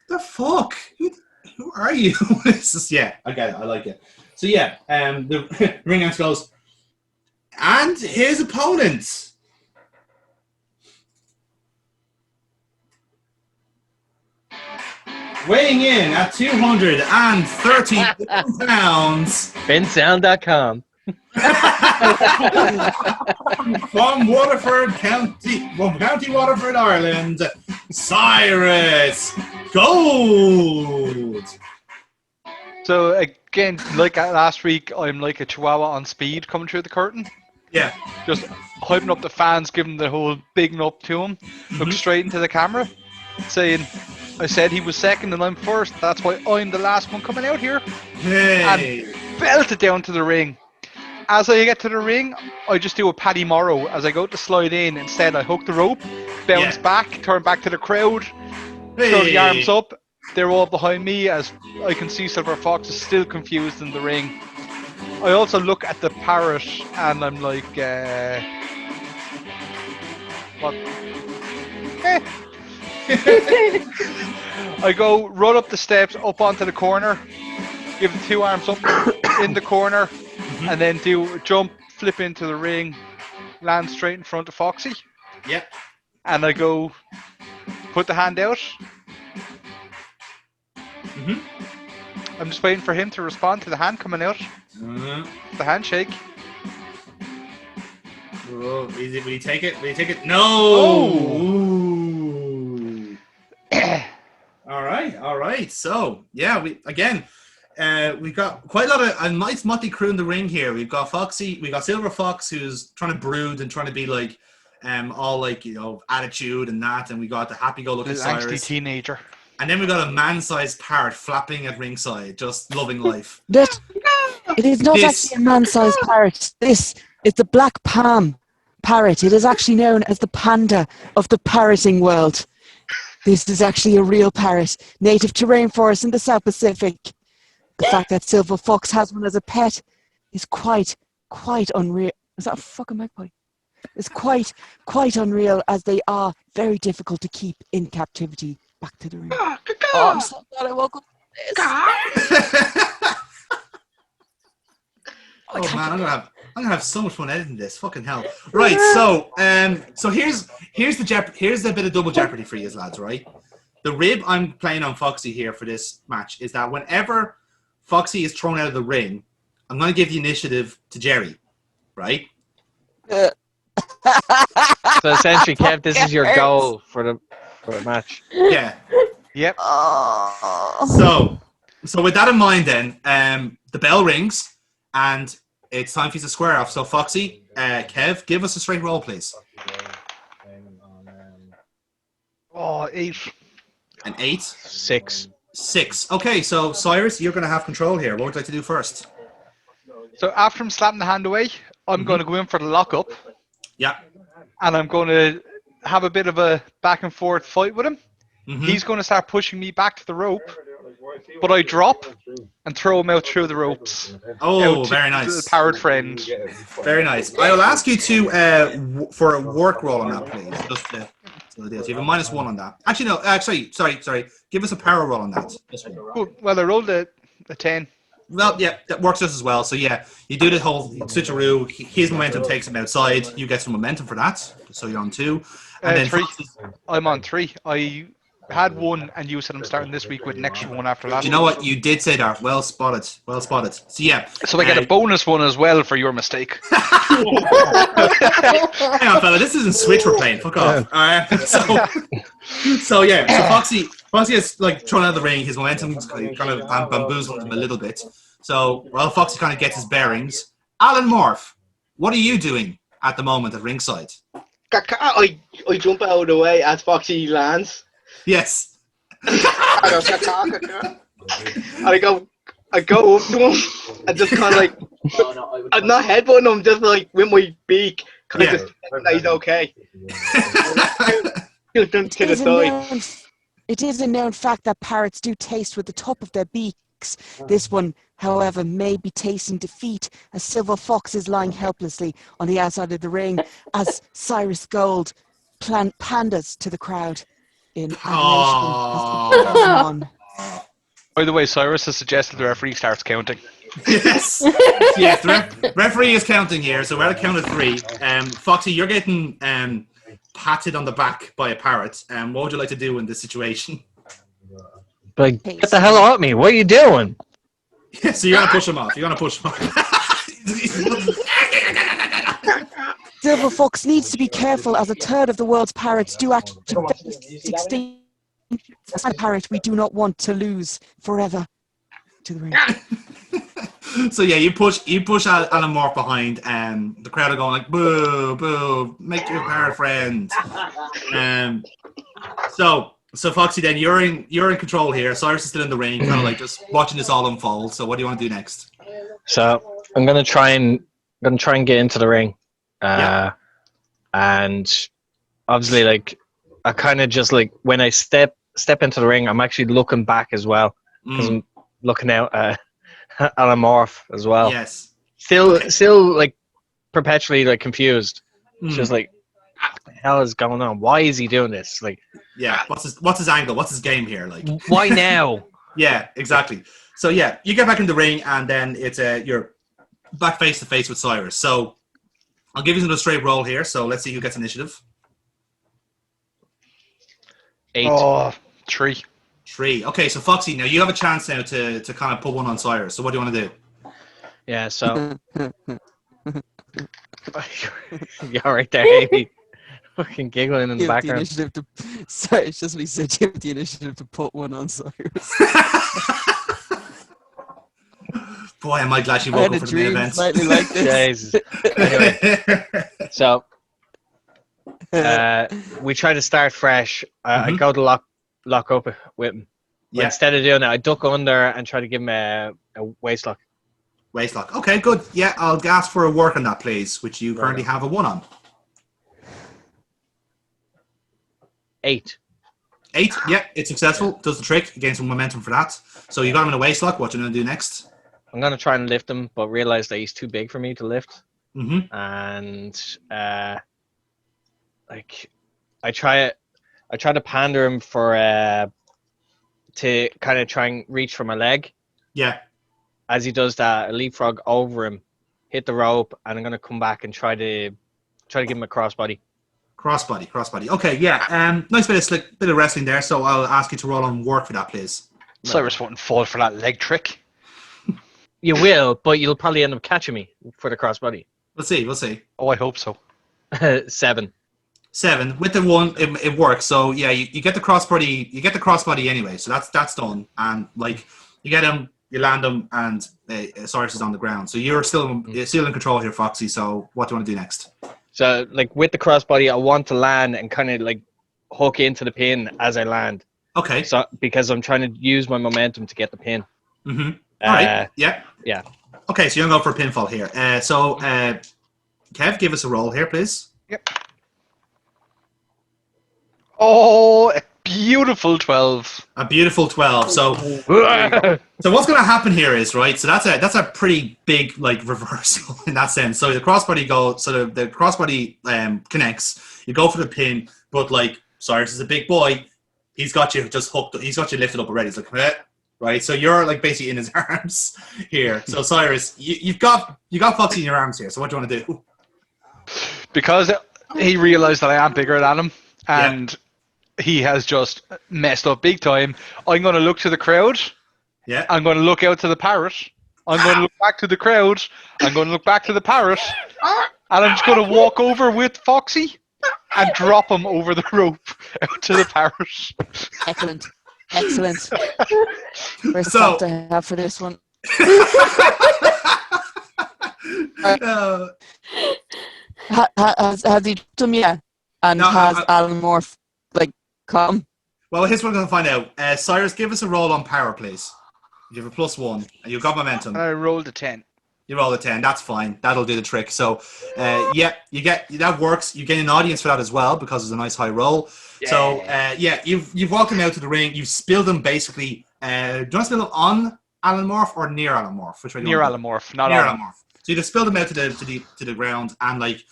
the fuck, who are you? It's just, yeah, I get it. I like it. So yeah, the ring announcer goes, and his opponent. Weighing in at 230 pounds. Bensound.com. From Waterford County, Waterford, Ireland, Cyrus Gold. So again, like last week, I'm like a chihuahua on speed coming through the curtain. Yeah. Just hyping up the fans, giving the whole bigging up to him. Look straight into the camera, saying, I said he was second and I'm first. That's why I'm the last one coming out here. Hey. And belt it down to the ring. As I get to the ring, I just do a Paddy Morrow. As I go to slide in, instead I hook the rope, bounce back, turn back to the crowd, throw the arms up. They're all behind me as I can see Silver Fox is still confused in the ring. I also look at the parrot and I'm like, what? I go run up the steps, up onto the corner, give the 2 arms up in the corner, and then do a jump, flip into the ring, land straight in front of Foxy. Yep. And I go put the hand out. I'm just waiting for him to respond to the hand coming out. The handshake. Oh, will he take it? Will he take it? No! All right. So, yeah, we've got quite a lot of a nice motley crew in the ring here. We've got Foxy, we got Silver Fox, who's trying to brood and trying to be like, all like, attitude and that, and we got the happy-go-lucky Cyrus. Angsty teenager. And then we got a man-sized parrot flapping at ringside, just loving life. It is not actually a man-sized parrot. This is the black palm parrot. It is actually known as the panda of the parroting world. This is actually a real parrot, native to rainforests in the South Pacific. The fact that Silver Fox has one as a pet is quite unreal. Is that a fucking magpie? It's quite unreal, as they are very difficult to keep in captivity. Back to the ring. Oh, I'm so glad I woke up with this. Oh man, I'm gonna have so much fun editing this. Fucking hell! Right, so here's the bit of double jeopardy for you lads. Right, the rib I'm playing on Foxy here for this match is that whenever Foxy is thrown out of the ring, I'm gonna give the initiative to Jerry. Right. So essentially, Kev, this is your goal for the match. Yeah. Yep. So with that in mind, then the bell rings and it's time for you to square off. So Foxy, Kev, give us a straight roll, please. Oh, 8. An 8. 6. 6. Okay, so Cyrus, you're going to have control here. What would you like to do first? So after I'm slapping the hand away, I'm going to go in for the lockup. Yeah. And I'm going to have a bit of a back and forth fight with him. Mm-hmm. He's going to start pushing me back to the rope, but I drop and throw him out through the ropes. Oh, very nice. The powered friend. Very nice. I will ask you to for a work roll on that, please. Just so you have a -1 on that. Actually, no. Sorry. Give us a power roll on that. Cool. Well, I rolled a 10. Well, yeah, that works just as well. So yeah, you do the whole switcheroo. His momentum takes him outside. You get some momentum for that. So you're on 2. And then 3. I'm on 3. I had 1, and you said I'm starting this week with an extra 1 after that. You know what? You did say that. Well spotted. Well spotted. So yeah. So I get a bonus 1 as well for your mistake. Hang on, fella. This isn't Switch we're playing. Fuck off. So yeah. So Foxy is like thrown out of the ring. His momentum's kind of bamboozled him a little bit. So while Foxy kind of gets his bearings, Alan Morph, what are you doing at the moment at ringside? I jump out of the way as Foxy lands. Yes. And I go up to him and just kind of like, I'm not headbutting him, just like with my beak, kind of just that he's okay. To the side. It is a known fact that parrots do taste with the top of their beaks. This one, however, may be tasting defeat as silver fox is lying helplessly on the outside of the ring as Cyrus Gold pandas to the crowd in adoration. By the way, Cyrus has suggested the referee starts counting. Yes. Yeah, the referee is counting here, so we're at a count of 3. Foxy, you're getting patted on the back by a parrot. What would you like to do in this situation? Like, get the hell out of me. What are you doing? Yeah, so you're going to push him off. You're going to push him off. Silver fox needs to be careful as a third of the world's parrots do actually face extinction. As a parrot, we do not want to lose forever to the ring. So yeah, you push Alan Morph behind, and the crowd are going like, boo, boo, make your parrot friend. So Foxy, then you're in control here. Cyrus is still in the ring, kind of like just watching this all unfold. So what do you want to do next? So I'm gonna try and get into the ring, and obviously, like, I kind of just like when I step into the ring, I'm actually looking back as well because I'm looking out at Alan Morph as well. Yes. Still like perpetually like confused. Just like, what the hell is going on? Why is he doing this? Like, yeah. What's his angle? What's his game here? Like, why now? Yeah, exactly. So yeah, you get back in the ring, and then it's you're back face to face with Cyrus. So I'll give you another straight roll here. So let's see who gets initiative. 8. Oh, 3. 3. Okay, so Foxy, now you have a chance now to kind of put one on Cyrus. So what do you want to do? Yeah, so you're right there, Amy. Fucking giggling in the background. Sorry, it's just what he said. You have the initiative to put one on Cyrus. Boy, am I glad she woke up for the main event. Slightly like this. Jesus. Anyway, so we try to start fresh. I go to lock up with him. But instead of doing that, I duck under and try to give him a waist lock. Waist lock. Okay, good. Yeah, I'll ask for a work on that, please, which you currently have a 1 on. 8. 8. Yeah, it's successful. Does the trick. Gain some momentum for that. So you got him in a waist lock. What you going to do next? I'm gonna try and lift him, but realize that he's too big for me to lift. Mm-hmm. And like I try to pander him for to kind of try and reach for my leg. Yeah. As he does that, I leapfrog over him, hit the rope, and I'm gonna come back and try to give him a crossbody. Crossbody. Okay, yeah. Nice bit of wrestling there. So I'll ask you to roll on work for that, please. Cyrus wouldn't fall for that leg trick. You will, but you'll probably end up catching me for the crossbody. We'll see. Oh, I hope so. 7. With the 1, it works. So yeah, you get the crossbody. You get the crossbody anyway. So that's done. And like you get him, you land him, and Cyrus is on the ground. So you're still in control here, Foxy. So what do you want to do next? So like with the crossbody, I want to land and kind of like hook into the pin as I land. Okay. So because I'm trying to use my momentum to get the pin. Mm-hmm. All right. Yeah. Okay, so you're going to go for a pinfall here. Kev, give us a roll here, please. Yep. Oh, a beautiful 12. A beautiful 12. So what's going to happen here is, right, so that's a pretty big, like, reversal in that sense. So the crossbody the crossbody connects. You go for the pin, but, like, Cyrus is a big boy. He's got you just hooked. He's got you lifted up already. He's like, right? So you're, like, basically in his arms here. So, Cyrus, you got Foxy in your arms here. So what do you want to do? Because he realized that I am bigger than him, and he has just messed up big time, I'm going to look to the crowd. Yeah. I'm going to look out to the parrot. I'm going to look back to the crowd. I'm going to look back to the parrot. And I'm just going to walk over with Foxy and drop him over the rope out to the parrot. Excellent. First thought I have for this one. Has he done yet? And has Alan Morph come? Well, here's what we're going to find out. Cyrus, give us a roll on power, please. You have a +1, and you've got momentum. And I rolled a 10. You roll a 10. That's fine. That'll do the trick. So, you get that works. You gain an audience for that as well because it's a nice high roll. Yeah. So, you've walked him out to the ring. You've spilled him basically. Do you want to spill him on Alan Morph or near Alan Morph? Which way? Near Alan Morph, not near on. Alan Morph. So you just spilled him out to the ground, and like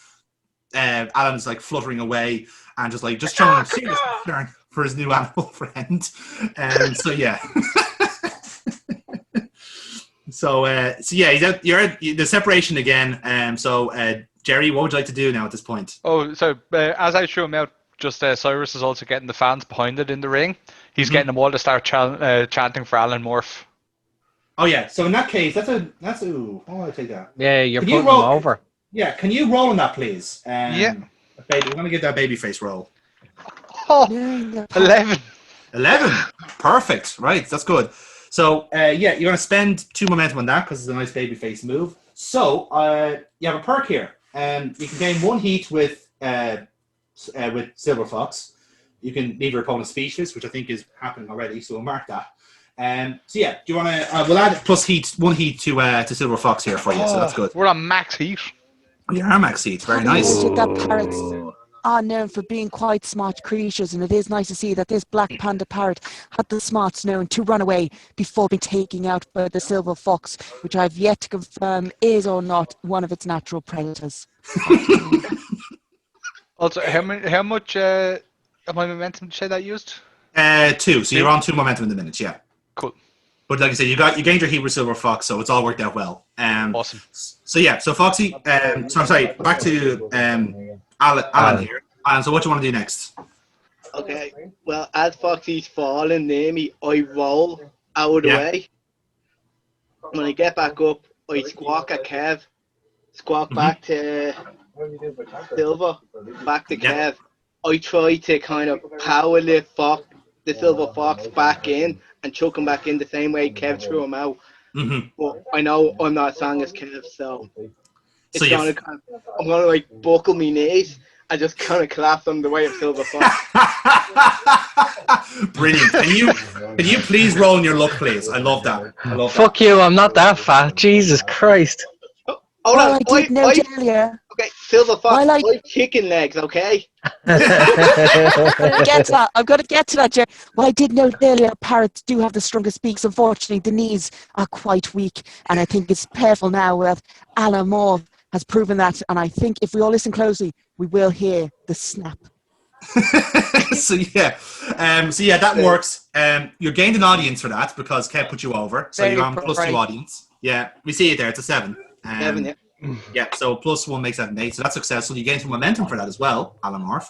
Alan's like fluttering away and just showing him serious concern for his new animal friend. So yeah. He's out. You're at the separation again. Jerry, what would you like to do now at this point? Oh, so as I show him out, just Cyrus is also getting the fans behind it in the ring. He's getting them all to start chanting for Alan Morph. Oh yeah. So in that case, that's ooh. Oh, I'll take that. Yeah, you're putting him over. Yeah. Can you roll on that, please? Yeah. We're gonna get that baby face roll. Oh, 11. 11. Perfect. Right. That's good. So, you're going to spend 2 momentum on that because it's a nice babyface move. So, you have a perk here. You can gain 1 heat with Silver Fox. You can leave your opponent speechless, which I think is happening already, so we'll mark that. Do you want to... we'll add +1 heat to Silver Fox here for you, so that's good. We're on max heat. We are max heat. Very nice. That parrot's known for being quite smart creatures, and it is nice to see that this black panda parrot had the smarts known to run away before being taken out by the silver fox, which I've yet to confirm is or not one of its natural predators. Also, how much of my momentum did you say that used? 2. So you're on 2 momentum in the minute, yeah. Cool. But like I said, you gained your heat with Silver Fox, so it's all worked out well. Awesome. So Foxy, back to Alan here. Alan, so what do you want to do next? Okay, well, as Foxy's falling near me, I roll out of the way. When I get back up, I squawk at Kev, squawk back to Silver, back to Kev. I try to kind of power lift the Silver Fox back in and chuck him back in the same way Kev threw him out. Mm-hmm. But I know I'm not as strong as Kev, so I'm gonna like buckle my knees and just kind of collapse on the way of Silver Fox. Brilliant. Can you please roll in your luck, please? I love that. Fuck you! I'm not that fat. Jesus Christ. I did note earlier. Okay, Silver Fox, While I- like chicken legs, okay? I'm going to get to that, Jerry. Well, I did note earlier parrots do have the strongest beaks. Unfortunately, the knees are quite weak, and I think it's painful now that Alan Moore has proven that. And I think if we all listen closely, we will hear the snap. So that works. You gained an audience for that because Kev put you over, so Very you're on plus bright. 2 audience. Yeah, we see it there. It's a 7. 7, yeah. Yeah, so plus 1 makes that an 8. So that's successful. You gain some momentum for that as well, Alan Morph,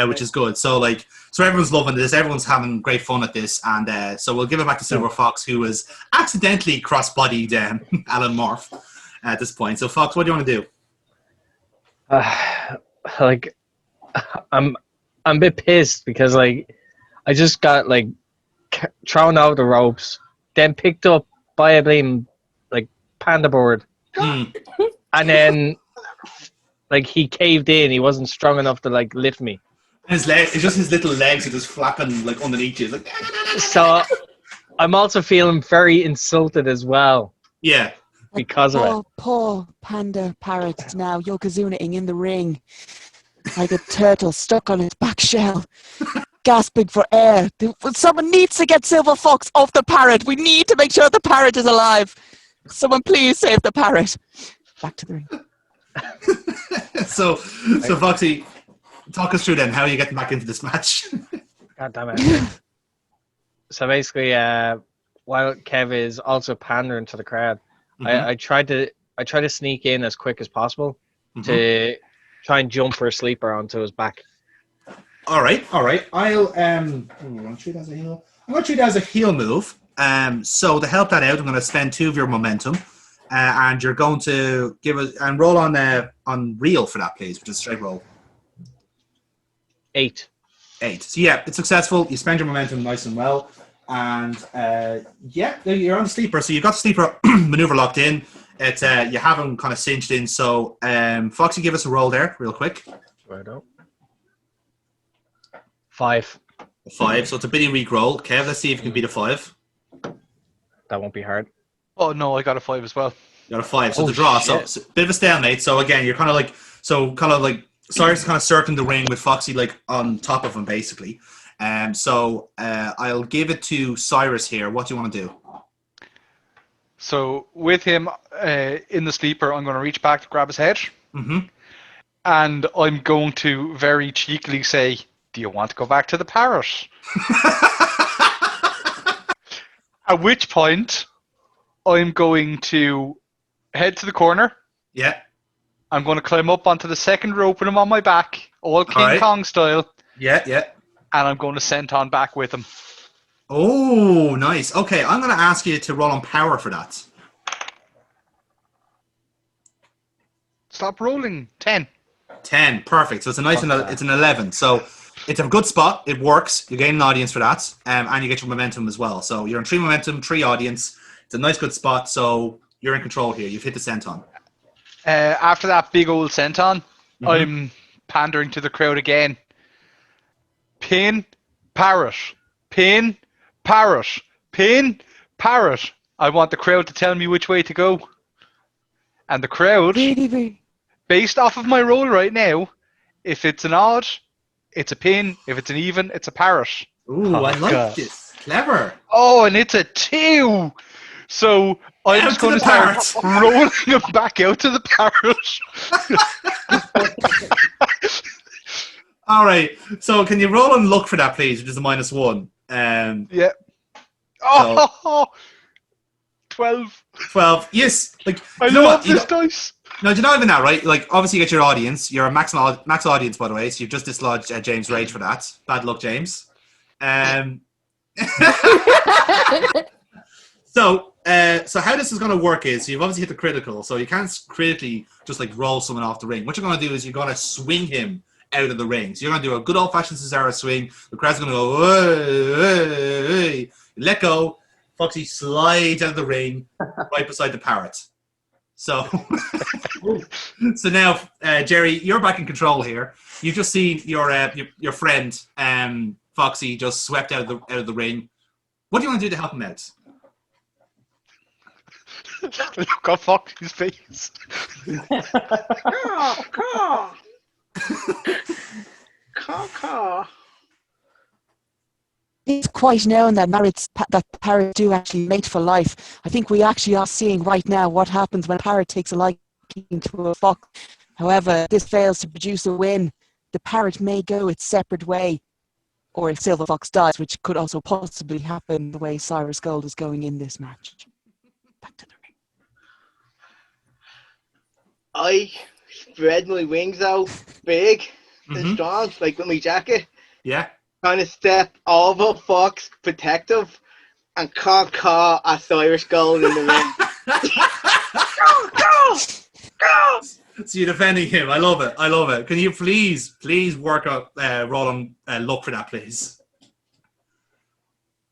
which is good. So everyone's loving this. Everyone's having great fun at this, and so we'll give it back to Silver Fox, who has accidentally cross-bodied Alan Morph at this point. So Fox, what do you want to do? I'm a bit pissed because I just got thrown out the ropes, then picked up by a blame panda board, and then he caved in. He wasn't strong enough to lift me. His legs, it's just his little legs are just flapping underneath you. So I'm also feeling very insulted as well. Yeah. Because of it. Poor panda parrot is now yokozuna-ing in the ring like a turtle stuck on its back shell, gasping for air. Someone needs to get Silver Fox off the parrot. We need to make sure the parrot is alive. Someone please save the parrot. Back to the ring. So Foxy, talk us through then how are you getting back into this match. God damn it. So basically, while Kev is also pandering to the crowd, I tried to sneak in as quick as possible to try and jump for a sleeper onto his back. All right. I'll I'm going to treat it as a heel. I'm going to treat it as a heel move. So to help that out, I'm going to spend 2 of your momentum, and you're going to give us and roll on reel for that, please, which is a straight roll. 8. So yeah, it's successful. You spend your momentum nice and well, and you're on the sleeper. So you've got the sleeper maneuver locked in. It's you have him kind of cinched in. So Foxy, give us a roll there, real quick. Right up. 5. 5. So it's a bitty weak roll. Kev, let's see if you can beat a 5. That won't be hard. Oh no, I got a 5 as well. You got a 5. So the draw. So bit of a stalemate. So again, you're kind of Cyrus is kind of circling the ring with Foxy on top of him, basically. So I'll give it to Cyrus here. What do you want to do? So with him in the sleeper, I'm going to reach back to grab his head. And I'm going to very cheekily say, do you want to go back to the parrot? At which point, I'm going to head to the corner. Yeah. I'm going to climb up onto the second rope with him on my back, all King Kong style. Yeah. And I'm going to senton back with him. Oh, nice. Okay, I'm going to ask you to roll on power for that. Stop rolling. 10. 10, perfect. So it's a nice, it's an 11. So it's a good spot. It works. You gain an audience for that, and you get your momentum as well. So you're on 3 momentum, 3 audience. It's a nice, good spot. So you're in control here. You've hit the senton. After that big old senton, I'm pandering to the crowd again. Pin, parrot. Pin, parrot. Pin, parrot. I want the crowd to tell me which way to go. And the crowd, based off of my roll right now, if it's an odd, it's a pin. If it's an even, it's a parrot. Ooh, I like this. Clever. Oh, and it's a 2. So I'm just going to start rolling him back out to the parrot. All right. So can you roll and look for that, please, which is a -1? Yeah. Oh, 12. 12. Yes. I love this dice. No, you're not even that, right? Obviously you get your audience. You're a max audience, by the way, so you've just dislodged James Rage for that. Bad luck, James. So how this is going to work is you've obviously hit the critical, so you can't critically just roll someone off the ring. What you're going to do is you're going to swing him out of the ring. So you're going to do a good old-fashioned Cesaro swing. The crowd's going to go, hey. Let go. Foxy slides out of the ring right beside the parrot. So, so now, Jerry, you're back in control here. You've just seen your friend Foxy just swept out of the ring. What do you want to do to help him out? Look on Foxy's face. It's quite known that parrots do actually mate for life. I think we actually are seeing right now what happens when a parrot takes a liking to a fox. However, if this fails to produce a win, the parrot may go its separate way, or if Silver Fox dies, which could also possibly happen the way Cyrus Gold is going in this match. Back to the ring. I spread my wings out big and strong, like with my jacket. Yeah. Kind of step over Fox, protective, and caw at Cyrus Gold in the ring. Go! So you're defending him. I love it. I love it. Can you please work up, roll on luck for that, please?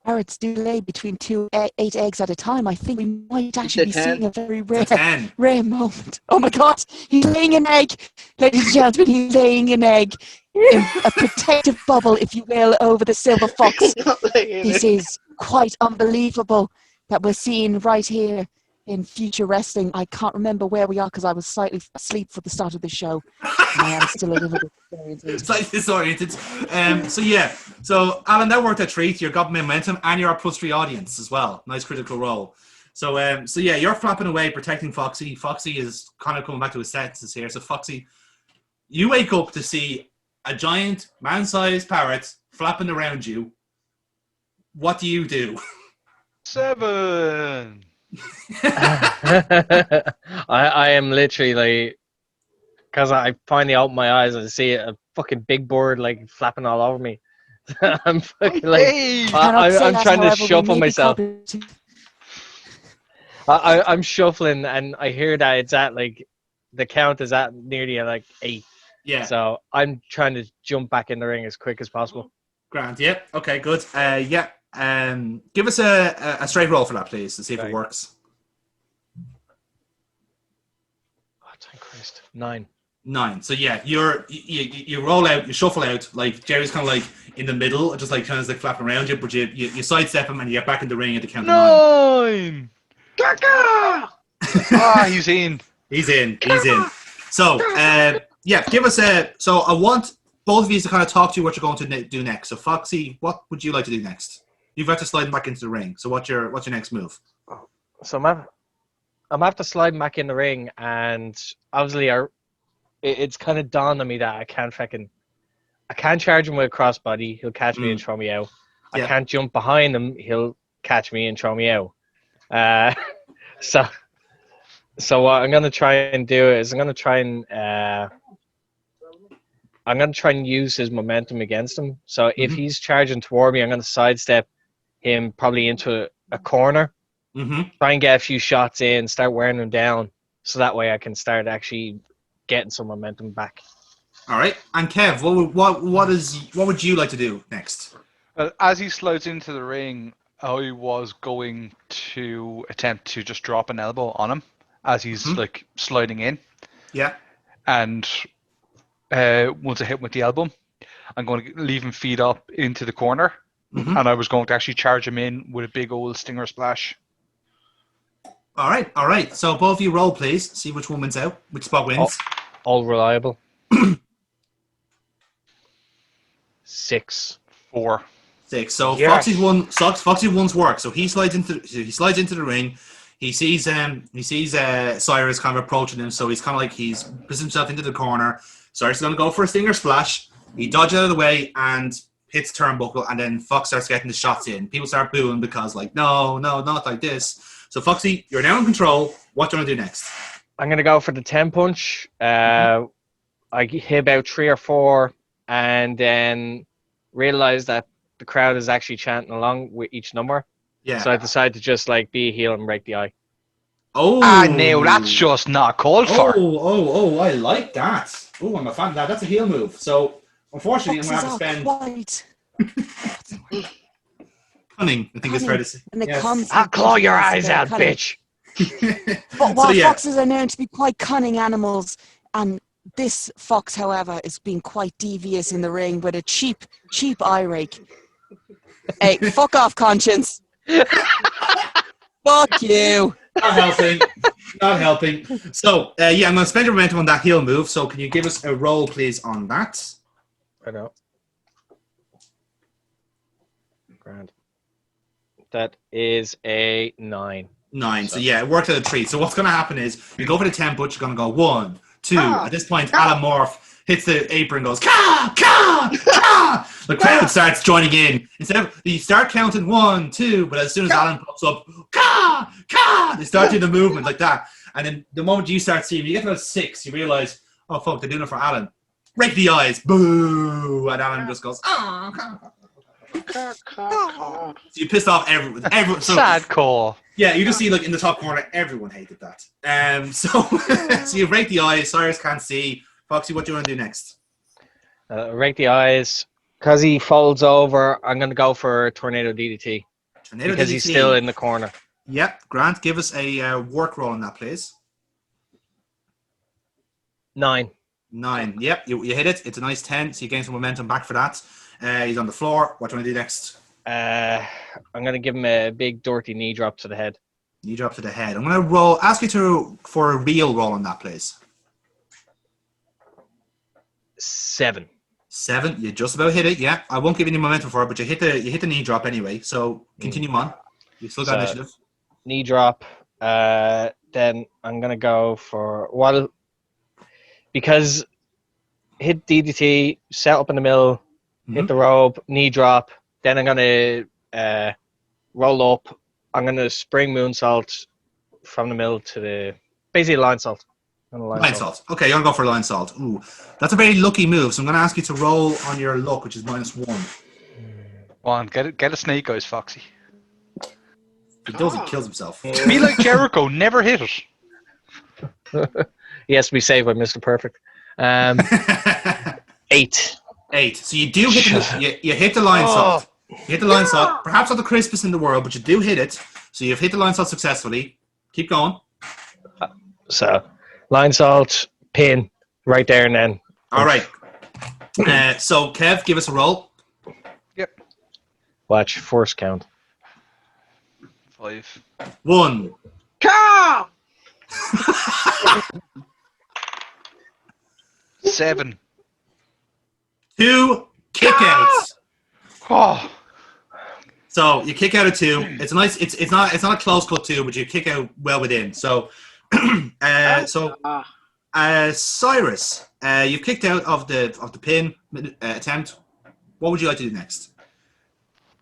Parrots do lay between 8 eggs at a time. I think we might actually be seeing a very rare moment. Oh my God, he's laying an egg. Ladies and gentlemen, he's laying an egg. In a protective bubble, if you will, over the Silver Fox. This is quite unbelievable that we're seeing right here in Future Wrestling. I can't remember where we are because I was slightly asleep for the start of the show. And I am still a little bit disoriented. Slightly disoriented. So Alan, that worked a treat. You got momentum and you're a +3 audience as well. Nice critical role. So yeah, you're flapping away, protecting Foxy. Foxy is kind of coming back to his senses here. So Foxy, you wake up to see a giant man-sized parrot flapping around you. What do you do? 7. I am literally like, because I finally open my eyes and see a fucking big bird like flapping all over me. I'm fucking like, I'm trying to shuffle myself. I'm shuffling and I hear that it's at like, the count is at nearly like 8. Yeah. So I'm trying to jump back in the ring as quick as possible. Grand. Yeah. Okay. Good. Yeah. Give us a straight roll for that, please, to see if it works. Oh, thank Christ. 9. 9. So yeah, you roll out, you shuffle out. Like Jerry's kind of like in the middle, just like kind of like flapping around you, but you sidestep him and you get back in the ring at the count of 9. 9. He's in. He's in. So yeah, give us so I want both of you to kind of talk to what you're going to do next. So Foxy, what would you like to do next? You've got to slide back into the ring. So what's your next move? So I'm after sliding back in the ring, and obviously it's kind of dawned on me that I can't charge him with a crossbody. He'll catch me and throw me out. I can't jump behind him. He'll catch me and throw me out. So what I'm gonna try and do is I'm gonna try and use his momentum against him. So if he's charging toward me, I'm gonna sidestep him probably into a corner. Try and get a few shots in, start wearing him down, so that way I can start actually getting some momentum back. All right. And Kev, what would you like to do next? As he slides into the ring, I was going to attempt to just drop an elbow on him as he's like sliding in. Yeah. And once I hit him with the elbow, I'm going to leave him feet up into the corner. And I was going to actually charge him in with a big old stinger splash. All right. So both of you roll, please. See which one wins out. Which spot wins. All reliable. 6. 4. 6. So Yes. Foxy one's work. So he slides into the ring. He sees Cyrus kind of approaching him. So he's kind of like he's pushed himself into the corner. Cyrus is going to go for a stinger splash. He dodges out of the way and hits turnbuckle, and then Fox starts getting the shots in. People start booing because like, no, not like this. So Foxy, you're now in control. What do you want to do next? I'm going to go for the 10 punch. I hit about 3 or 4 and then realize that the crowd is actually chanting along with each number. Yeah. So I decided to just like be a heel and break the eye. Oh. No, that's just not called for. Oh, I like that. Oh, I'm a fan of that. That's a heel move. So unfortunately, I'm going to have to spend... Cunning, I think it's fair to say. And I'll claw your eyes out, bitch. But while foxes are known to be quite cunning animals, and this fox, however, is being quite devious in the ring with a cheap eye rake. Hey, fuck off, conscience. Fuck you. Not helping. Not helping. So, yeah, I'm going to spend your momentum on that heel move. So, can you give us a roll, please, on that? I know. Grand. That is a 9. 9. So, yeah, it worked out a 3. So, what's going to happen is you go for the 10, but you're going to go 1, 2. At this point, Alan Morph hits the apron and goes, "Ka! Ka! Ka!" The crowd starts joining in. Instead of, you start counting 1, 2, but as soon as Alan pops up, "Ka! Ka!" They start doing the movement like that. And then the moment you start seeing, you get to about 6, you realize, oh, fuck, they're doing it for Alan. Rake the eyes. Boo! And Alan just goes, "Oh." So you pissed off everyone. So, Sad call. yeah, you just see, like, in the top corner, everyone hated that. So you rake the eyes. Cyrus can't see. Foxy, what do you want to do next? Rake the eyes. Because he folds over, I'm going to go for Tornado DDT. Tornado because DDT. he's still in the corner. Yep. Grant, give us a work roll on that, please. 9. 9. Yep, you hit it. It's a nice 10, so you gain some momentum back for that. He's on the floor. What do you want to do next? I'm going to give him a big dirty knee drop to the head. Knee drop to the head. I'm going to ask you for a real roll on that, please. 7. 7. You just about hit it. Yeah, I won't give you any momentum for it, but you hit the knee drop anyway. So continue on. You still got initiative. Knee drop. Then I'm going to go for because hit DDT, set up in the middle, hit the rope, knee drop. Then I'm going to roll up. I'm going to spring moonsault from the middle to the basically line salt. Line salt. Okay, you're going to go for line salt. Ooh, that's a very lucky move. So I'm going to ask you to roll on your luck, which is -1. Come on, get a snake eyes, Foxy. He does, he kills himself. Me like Jericho, never hit it. He has to be saved by Mr. Perfect. 8. 8. So you do hit you hit the line salt. You hit the line salt. Perhaps not the crispest in the world, but you do hit it. So you've hit the line salt successfully. Keep going. So line salt, pin, right there and then. All right. So Kev, give us a roll. Yep. Watch, force count. 5. 1. Ka! 7. 2. Kick outs. Oh. So you kick out a 2. It's a nice. It's not a close cut 2, but you kick out well within. So, Cyrus, you've kicked out of the pin attempt. What would you like to do next?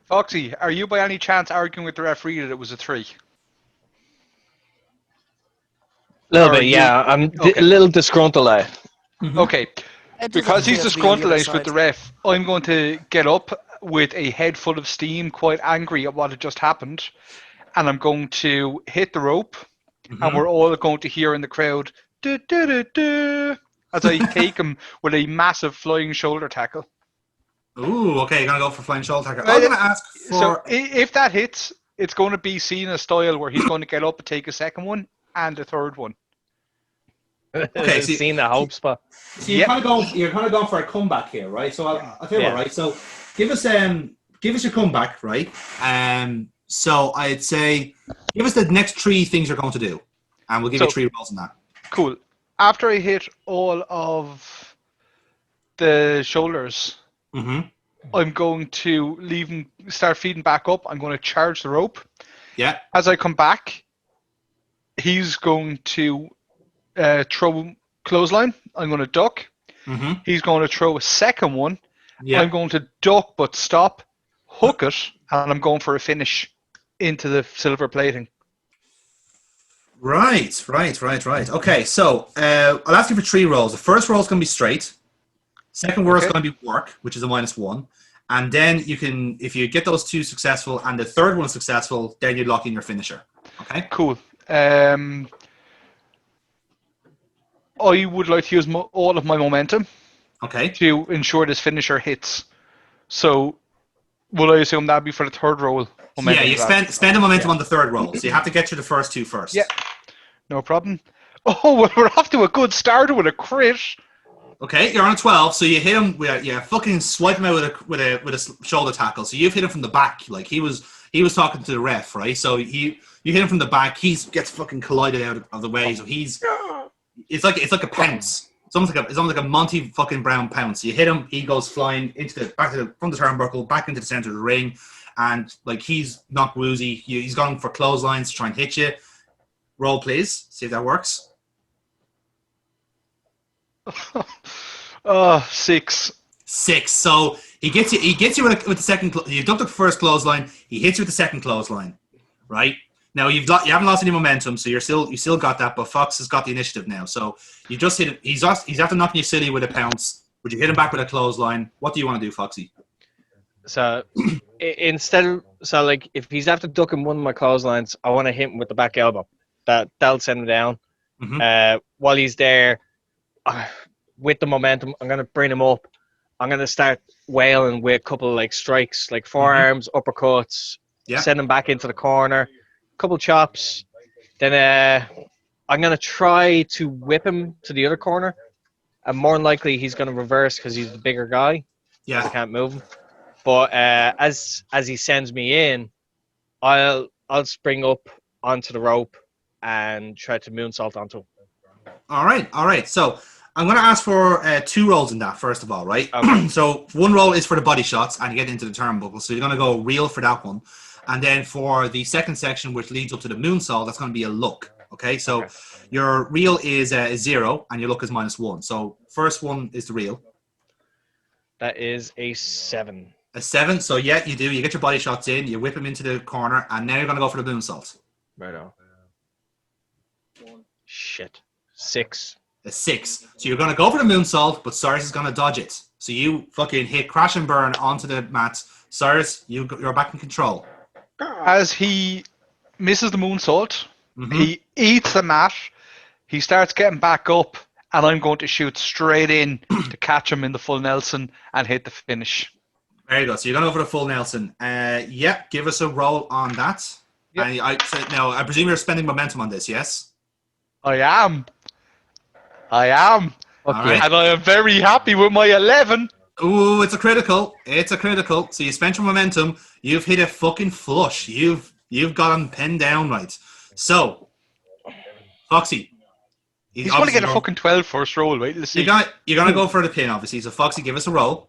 Foxy, are you by any chance arguing with the referee that it was a 3? A little Or bit, yeah. I'm a little disgruntled. Okay. Because he's disgruntled with the ref, I'm going to get up with a head full of steam, quite angry at what had just happened, and I'm going to hit the rope, and we're all going to hear in the crowd, "Du, du, du, du," as I take him with a massive flying shoulder tackle. Ooh, okay, you're gonna go for flying shoulder tackle. I'm gonna ask for. So if that hits, it's going to be seen a style where he's going to get up and take a second one and a third one. Okay, so seen the hope spot. So you're kind of going for a comeback here, right? So I'll tell you what, right? So give us your comeback, right? So I'd say give us the next 3 things you're going to do, and we'll give you 3 rolls on that. Cool. After I hit all of the shoulders, I'm going to leave him, start feeding back up. I'm going to charge the rope. Yeah. As I come back, he's going to throw clothesline. I'm going to duck. He's going to throw a second one. Yeah. I'm going to duck but stop, hook it, and I'm going for a finish into the silver plating. Right. Okay, so I'll ask you for 3 rolls. The first roll is going to be straight. Second roll is going to be work, which is a -1. And then you can, if you get those 2 successful and the third one successful, then you lock in your finisher. Okay? Cool. I would like to use all of my momentum. Okay. To ensure this finisher hits. So, will I assume that'd be for the third roll? Yeah, you spend the momentum on the third roll, so you have to get through the first 2 first. Yeah, no problem. Oh, well, we're off to a good start with a crit. Okay, you're on a 12, so you hit him. You fucking swipe him out with a shoulder tackle. So you've hit him from the back, like he was he was talking to the ref, right? So you hit him from the back, he gets fucking collided out of the way. So it's like a pounce. It's almost like a Monty fucking Brown pounce. You hit him, he goes flying from the turnbuckle back into the center of the ring, and like he's not woozy. He's gone for clotheslines to try and hit you. Roll, please. See if that works. 6. 6. So he gets you with the second. You ducked the first clothesline. He hits you with the second clothesline, right? Now you haven't lost any momentum, so you still got that. But Fox has got the initiative now. So you just hit it. He's after knocking you silly with a pounce. Would you hit him back with a clothesline? What do you want to do, Foxy? So like if he's after ducking one of my clotheslines, I want to hit him with the back elbow. That'll send him down. Mm-hmm. While he's there, with the momentum, I'm gonna bring him up. I'm gonna start wailing with a couple of like strikes, like forearms, uppercuts. Yeah. Send him back into the corner. Couple chops. Then I'm gonna try to whip him to the other corner. And more than likely, he's gonna reverse because he's the bigger guy. Yeah. I can't move him. But as he sends me in, I'll spring up onto the rope and try to moonsault onto him. All right. So I'm going to ask for 2 rolls in that, first of all, right? Okay. So 1 roll is for the body shots, and you get into the turnbuckle. So you're going to go real for that one. And then for the second section, which leads up to the moonsault, that's going to be a look. Okay, so your real is 0, and your look is -1. So first one is the real. That is a 7. A 7, so yeah, you do. You get your body shots in, you whip him into the corner, and now you're going to go for the moonsault. Right on. Shit. 6. A 6. So you're going to go for the moonsault, but Cyrus is going to dodge it. So you fucking hit crash and burn onto the mat. Cyrus, you're back in control. As he misses the moonsault, he eats the mat, he starts getting back up, and I'm going to shoot straight in to catch him in the full Nelson and hit the finish. Very good. So you're going to go for the full Nelson. Yeah, give us a roll on that. Yep. And I presume you're spending momentum on this, yes? I am. All right. And I am very happy with my 11. Ooh, it's a critical. So you spent your momentum. You've hit a fucking flush. You've got him pinned down right. So, Foxy. He's going to get a fucking 12 first roll, right? Let's see. You're going to go for the pin, obviously. So, Foxy, give us a roll.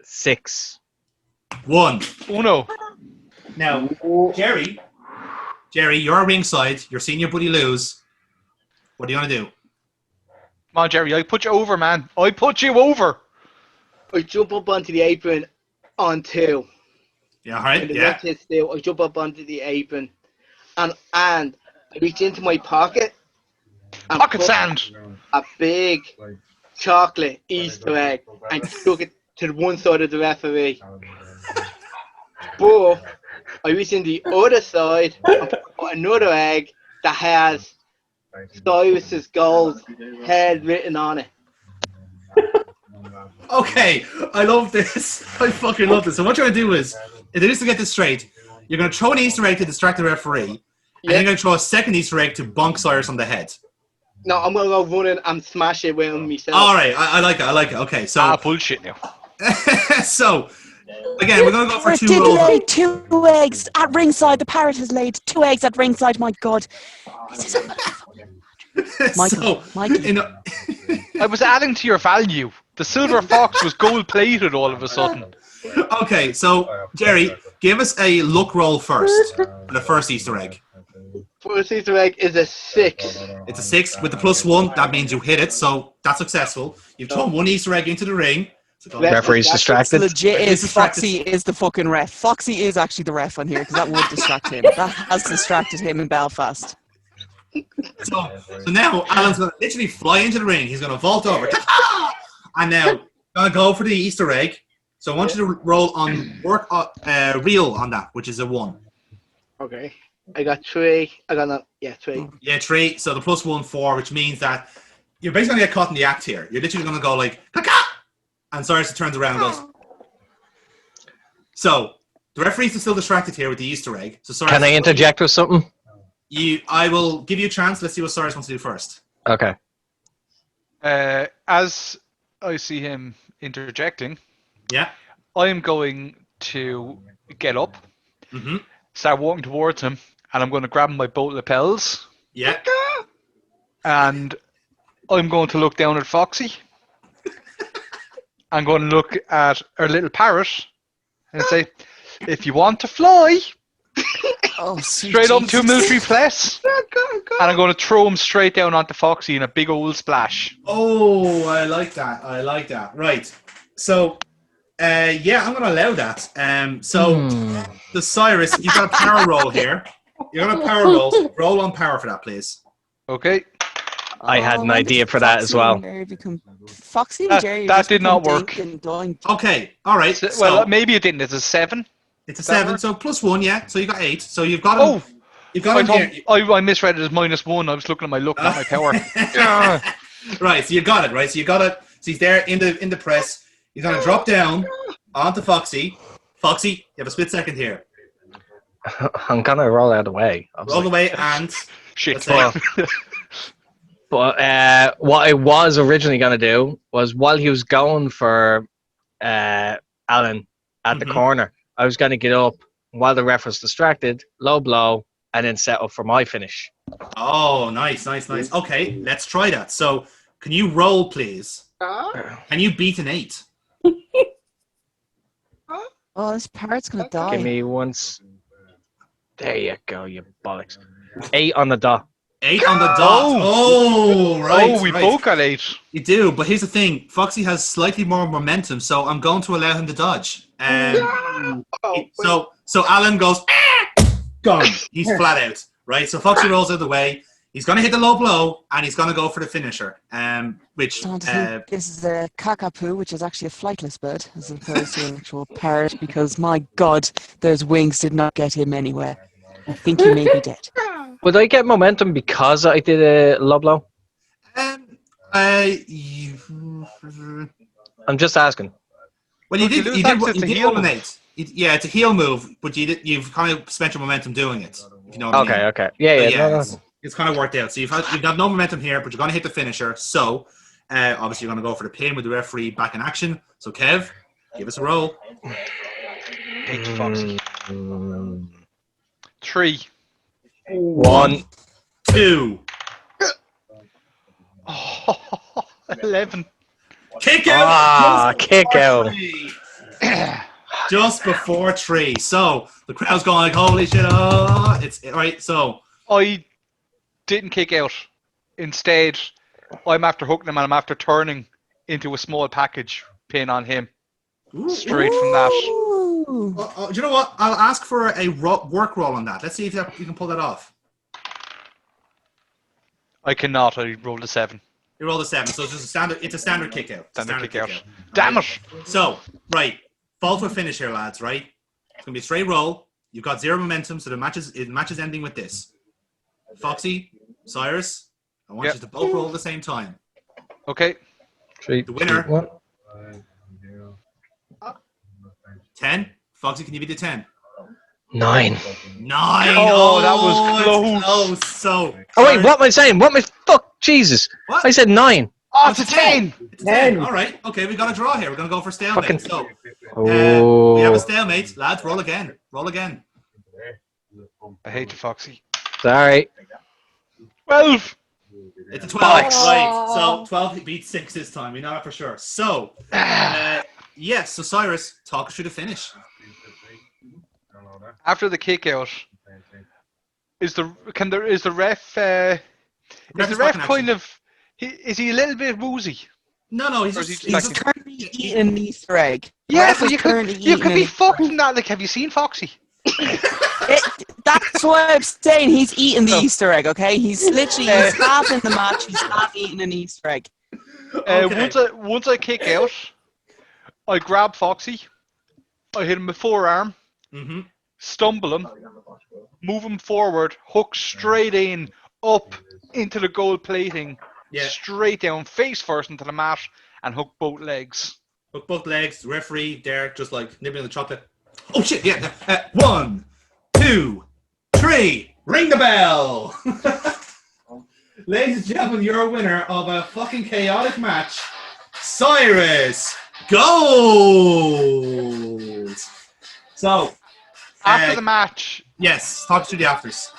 6. 1. Oh, no. Now, Jerry, you're ringside. You're seeing your buddy lose. What do you want to do? Come on, Jerry. I put you over, man. I put you over. I jump up onto the apron on 2. Yeah, all right. When the Yeah. ref hits still, I jump up onto the apron and I reach into my pocket and Pocket put sand. a big chocolate Easter egg and took it to the one side of the referee. But I reach in the other side and put another egg that has Cyrus Gold head written on it. Okay, I love this. I fucking love this. So what you're going to do is, if it is to get this straight, you're going to throw an Easter egg to distract the referee, and you're going to throw a second Easter egg to bonk Cyrus on the head. No, I'm going to go running and smash it with myself. All right, I like it. Okay, so... bullshit now. So, again, we're going to go for Parrot 2 did rolls. lay 2 eggs at ringside. The parrot has laid 2 eggs at ringside. My God. This is Michael. I was adding to your value. The silver fox was gold plated all of a sudden. Okay, so, Jerry, give us a look roll first for the first Easter egg. First Easter egg is a 6. It's a 6 with the +1. That means you hit it, so that's successful. You've thrown 1 Easter egg into the ring. Referee's distracted. Legit He's is distracted. Foxy is the fucking ref. Foxy is actually the ref on here because that would distract him. That has distracted him in Belfast. So now Alan's going to literally fly into the ring. He's going to vault over. And now, going to go for the Easter egg. So I want you to roll on real on that, which is a 1. Okay. I got 3. I got 3. Yeah, 3. So the +1, 4, which means that you're basically going to get caught in the act here. You're literally going to go like, "Kaka!" And Cyrus turns around and goes. So the referee's still distracted here with the Easter egg. So Cyrus, Can I interject with something? I will give you a chance. Let's see what Cyrus wants to do first. Okay. As I see him interjecting, Yeah. I'm going to get up, Mm-hmm. start walking towards him, and I'm going to grab my boat lapels, Yeah. and I'm going to look down at Foxy. I'm going to look at our little parrot and say, if you want to fly, Oh, sweet straight up to a Jesus. military place, and I'm going to throw him straight down onto Foxy in a big old splash. Oh, I like that. I like that. Right. So, yeah, I'm going to allow that. The Cyrus, you've got a power roll here. You're going to power roll. So roll on power for that, please. Okay. I had an when idea did for that as Foxy well. and Jerry become- Foxy and That- Jerry that just did not become work. Dink and Doink. Okay. All right. So, So, well, maybe it didn't. It's a 7. it's a that 7. work? So plus 1, yeah. So you got 8. So you've got him. Oh, You've got him here. I misread it as -1. I was looking at my luck, not my power. Yeah. Right. So you got it. Right. So you got it. So he's there in the press. He's going to drop down onto Foxy. Foxy, you have a split second here. I'm gonna roll out of the way. Roll away and Shit. Let's But what I was originally gonna do was while he was going for Alan at the corner, I was gonna get up while the ref was distracted, low blow, and then set up for my finish. Oh, nice. Okay, let's try that. So, can you roll, please? Can you beat an 8? Oh, this parrot's gonna die. Give me once. There you go, you bollocks. 8 on the dot. 8 on the dot. Oh, right. Oh, we right. both got 8. You do, but here's the thing. Foxy has slightly more momentum, so I'm going to allow him to dodge. So Alan goes, gone. He's flat out, right? So Foxy rolls out of the way. He's going to hit the low blow, and he's going to go for the finisher, which... I think this is a cockapoo, which is actually a flightless bird, as opposed to an actual parrot, because my God, those wings did not get him anywhere. I think he may be dead. Would I get momentum because I did a low blow? I'm just asking. Well, you Look, did. you lose You that 'cause did. it's You a did heel eliminate. Yeah, it's a heel move, but you've kind of spent your momentum doing it. If you know what I mean. Okay. Yeah. So, No. it's kind of worked out. So you've got no momentum here, but you're going to hit the finisher. So obviously you're going to go for the pin with the referee back in action. So Kev, give us a roll. 3. 1. 2. Oh, 11. Kick out. Kick out. Just before 3. So the crowd's going like, holy shit! Oh, it's right. So I didn't kick out. Instead, I'm after hooking him and I'm after turning into a small package pin on him. Straight from that. Ooh. do you know what? I'll ask for a work roll on that. Let's see if you can pull that off. I cannot. I rolled a 7. You rolled a 7, so it's just a standard. It's a standard kick out. Standard kick out. Damn it! So right, fall to a finish here, lads. Right, it's gonna be a straight roll. You've got 0 momentum, so the match is ending with this. Foxy, Cyrus, I want you to both roll at the same time. Okay. 3, The winner. 2, 1. 10. Foxy, can you beat the 10? 9. 9. Oh, that was it's close. So. Oh wait, what am I saying? What am I? Fuck, Jesus! What? I said 9. Oh, it's a 10! It's a 10. All right. Okay, we got a draw here. We're gonna go for stalemate. Fucking- So Oh. we have a stalemate, lads. Roll again. Roll again. I hate you, Foxy. Sorry. 12! It's a 12. Bollocks. Right. So 12 beats 6 this time. We know that for sure. So yes. So Cyrus, talk us through the finish. After the kick out, is the ref kind of is he a little bit woozy? No. He's Or is just. he He's just just Currently eating an Easter egg. Yeah, Ref but is you currently could eating be an- fucked in that. Like, have you seen Foxy? That's why I'm saying he's eating the Easter egg, okay? He's literally he's half in the match, he's half eating an Easter egg. Okay. Once I kick out, I grab Foxy, I hit him with forearm, stumble him, move him forward, hook straight in, up into the gold plating, straight down, face first into the mat, and hook both legs. Hook both legs. Referee there, just like nibbling the chocolate. Oh shit! Yeah. 1, 2, 3. Ring the bell. Ladies and gentlemen, you're a winner of a fucking chaotic match, Cyrus Gold. So After the match, yes, talk to the afters.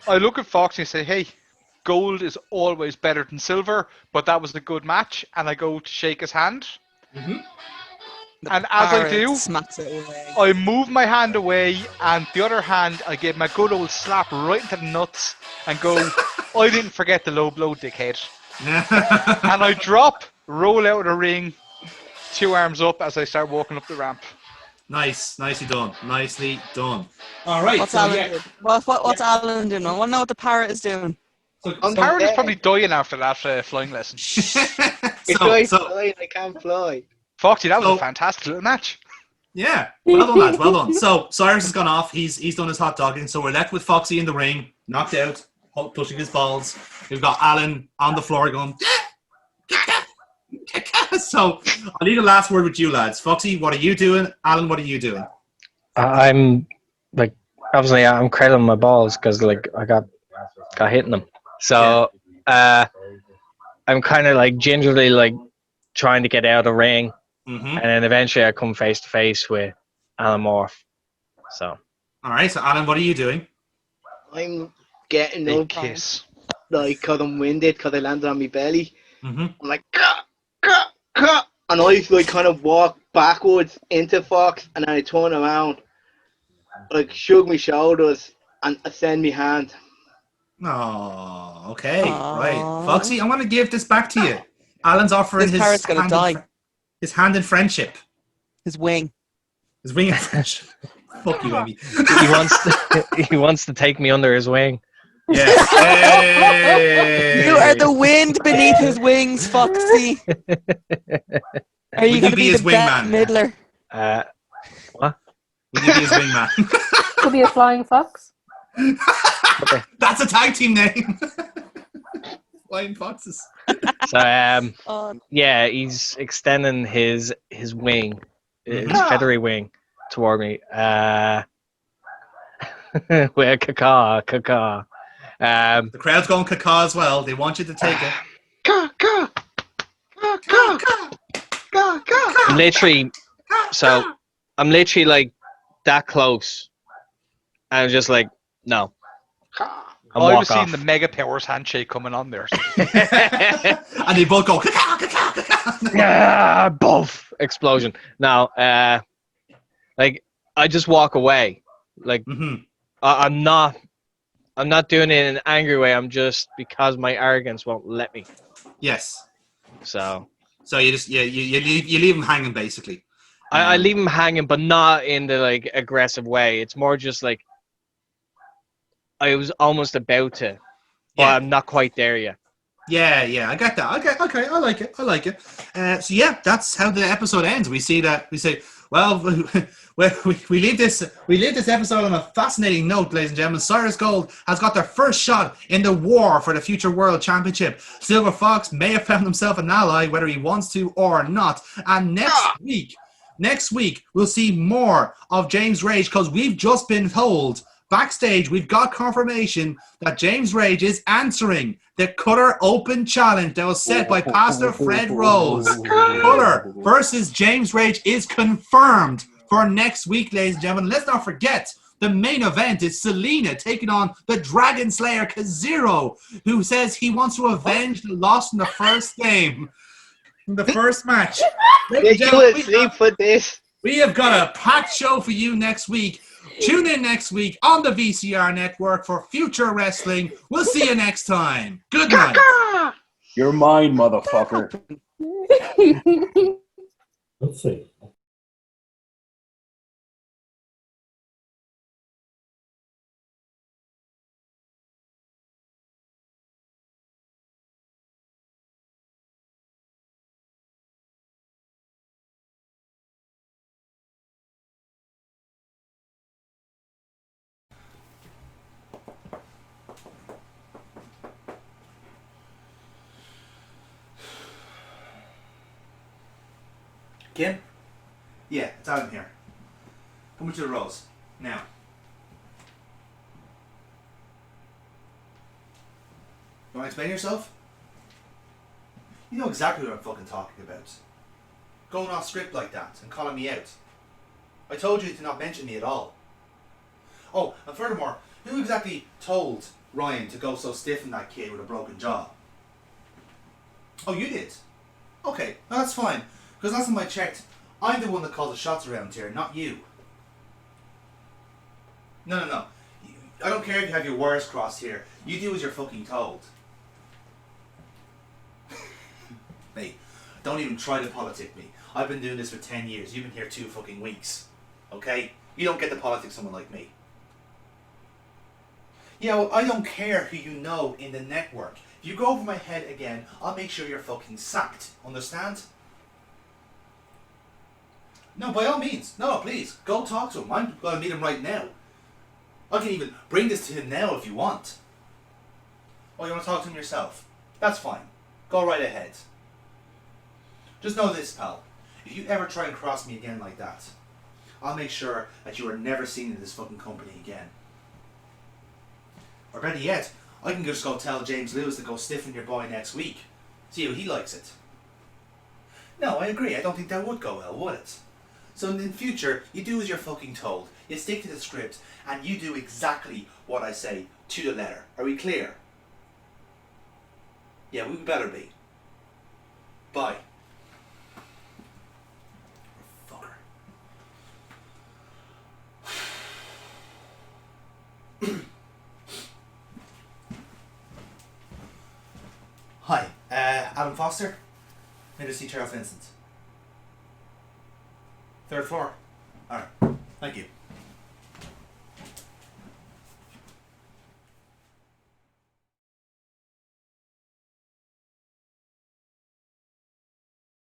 I look at Fox and I say, hey, gold is always better than silver, but that was a good match. And I go to shake his hand. Mm-hmm. And as I Parrot do, smacks it away. I move my hand away, and the other hand, I give my good old slap right into the nuts and go, I didn't forget the low blow, dickhead. And I drop, roll out of the ring, 2 arms up as I start walking up the ramp. Nice, nicely done, nicely done. All right, What's so Alan yeah. doing? What's Alan doing? I want to know what the parrot is doing. Parrot is probably dying after that flying lesson. If I fly, I can't fly. Foxy, that was a fantastic little match. Yeah, well done, lads, well done. So Cyrus has gone off. He's done his hot dogging. So we're left with Foxy in the ring, knocked out, pushing his balls. We've got Alan on the floor going. So I'll leave the last word with you, lads. Foxy, what are you doing? Alan, what are you doing? I'm like, obviously, I'm cradling my balls because like I got hitting them. So I'm kind of like gingerly like trying to get out of the ring, and then eventually I come face to face with Alan Morph. So. All right. So Alan, what are you doing? I'm getting Big up, kiss. like, because I'm winded, because I landed on my belly. Mm-hmm. I'm like, and I like kind of walk backwards into Fox, and then I turn around, like shrug my shoulders, and extend my hand. Oh, okay, Aww. right. Foxy, I'm going to give this back to you. Alan's offering This parrot's gonna die. His hand in friendship. His wing. His wing in friendship. Fuck you, Amy. He wants to take me under his wing. Yes. Hey! You are the wind beneath his wings, Foxy. Are you Will going to be be his the Bette wingman? Midler? What? Will you be his wingman? Could be a flying fox. That's a tag team name. Flying Foxes. So Oh, yeah, he's extending his wing, his feathery wing toward me. With caca. The crowd's going caca as well. They want you to take it. I'm literally like that close. I'm just like, no. I was seeing the Mega Powers handshake coming on there. And they both go caca, caca, caca. Yeah, both explosion. Now, like I just walk away. Like I'm not doing it in an angry way. I'm just because my arrogance won't let me. Yes. So you just you leave him hanging basically. I leave him hanging, but not in the like aggressive way. It's more just like I was almost about to, but I'm not quite there yet. Yeah, I got that. Okay, I like it. So yeah, that's how the episode ends. We say, well, we leave this episode on a fascinating note, ladies and gentlemen. Cyrus Gold has got their first shot in the war for the future world championship. Silver Fox may have found himself an ally, whether he wants to or not. And next week we'll see more of James Rage, because we've just been told backstage, we've got confirmation that James Rage is answering the Cutter Open Challenge that was set by Pastor Fred Rose. Cutter versus James Rage is confirmed for next week, ladies and gentlemen. Let's not forget, the main event is Selena taking on the Dragon Slayer Kazero, who says he wants to avenge the loss in the first game, in the first match. Did you sleep for this? We have got a packed show for you next week. Tune in next week on the VCR Network for Future Wrestling. We'll see you next time. Good night. You're mine, motherfucker. Let's see. Kim? Yeah, it's out in here. Come to the Rose. Now. You want to explain yourself? You know exactly what I'm fucking talking about. Going off script like that and calling me out. I told you to not mention me at all. Oh, and furthermore, who exactly told Ryan to go so stiff in that kid with a broken jaw? Oh, you did? Okay, well, that's fine. Because last time I checked, I'm the one that calls the shots around here, not you. No. I don't care if you have your wires crossed here. You do as you're fucking told. Mate, don't even try to politic me. I've been doing this for 10 years. You've been here 2 fucking weeks. Okay? You don't get to politics someone like me. Yeah, well, I don't care who you know in the network. If you go over my head again, I'll make sure you're fucking sacked. Understand? No, by all means. No, please. Go talk to him. I'm going to meet him right now. I can even bring this to him now if you want. Oh, you want to talk to him yourself? That's fine. Go right ahead. Just know this, pal. If you ever try and cross me again like that, I'll make sure that you are never seen in this fucking company again. Or better yet, I can just go tell James Lewis to go stiffen your boy next week. See how he likes it. No, I agree. I don't think that would go well, would it? So in the future, you do as you're fucking told. You stick to the script, and you do exactly what I say to the letter. Are we clear? Yeah, we better be. Bye. Fucker. Hi, Adam Foster. Here to see Charles Vincent. 3rd floor. Alright, thank you.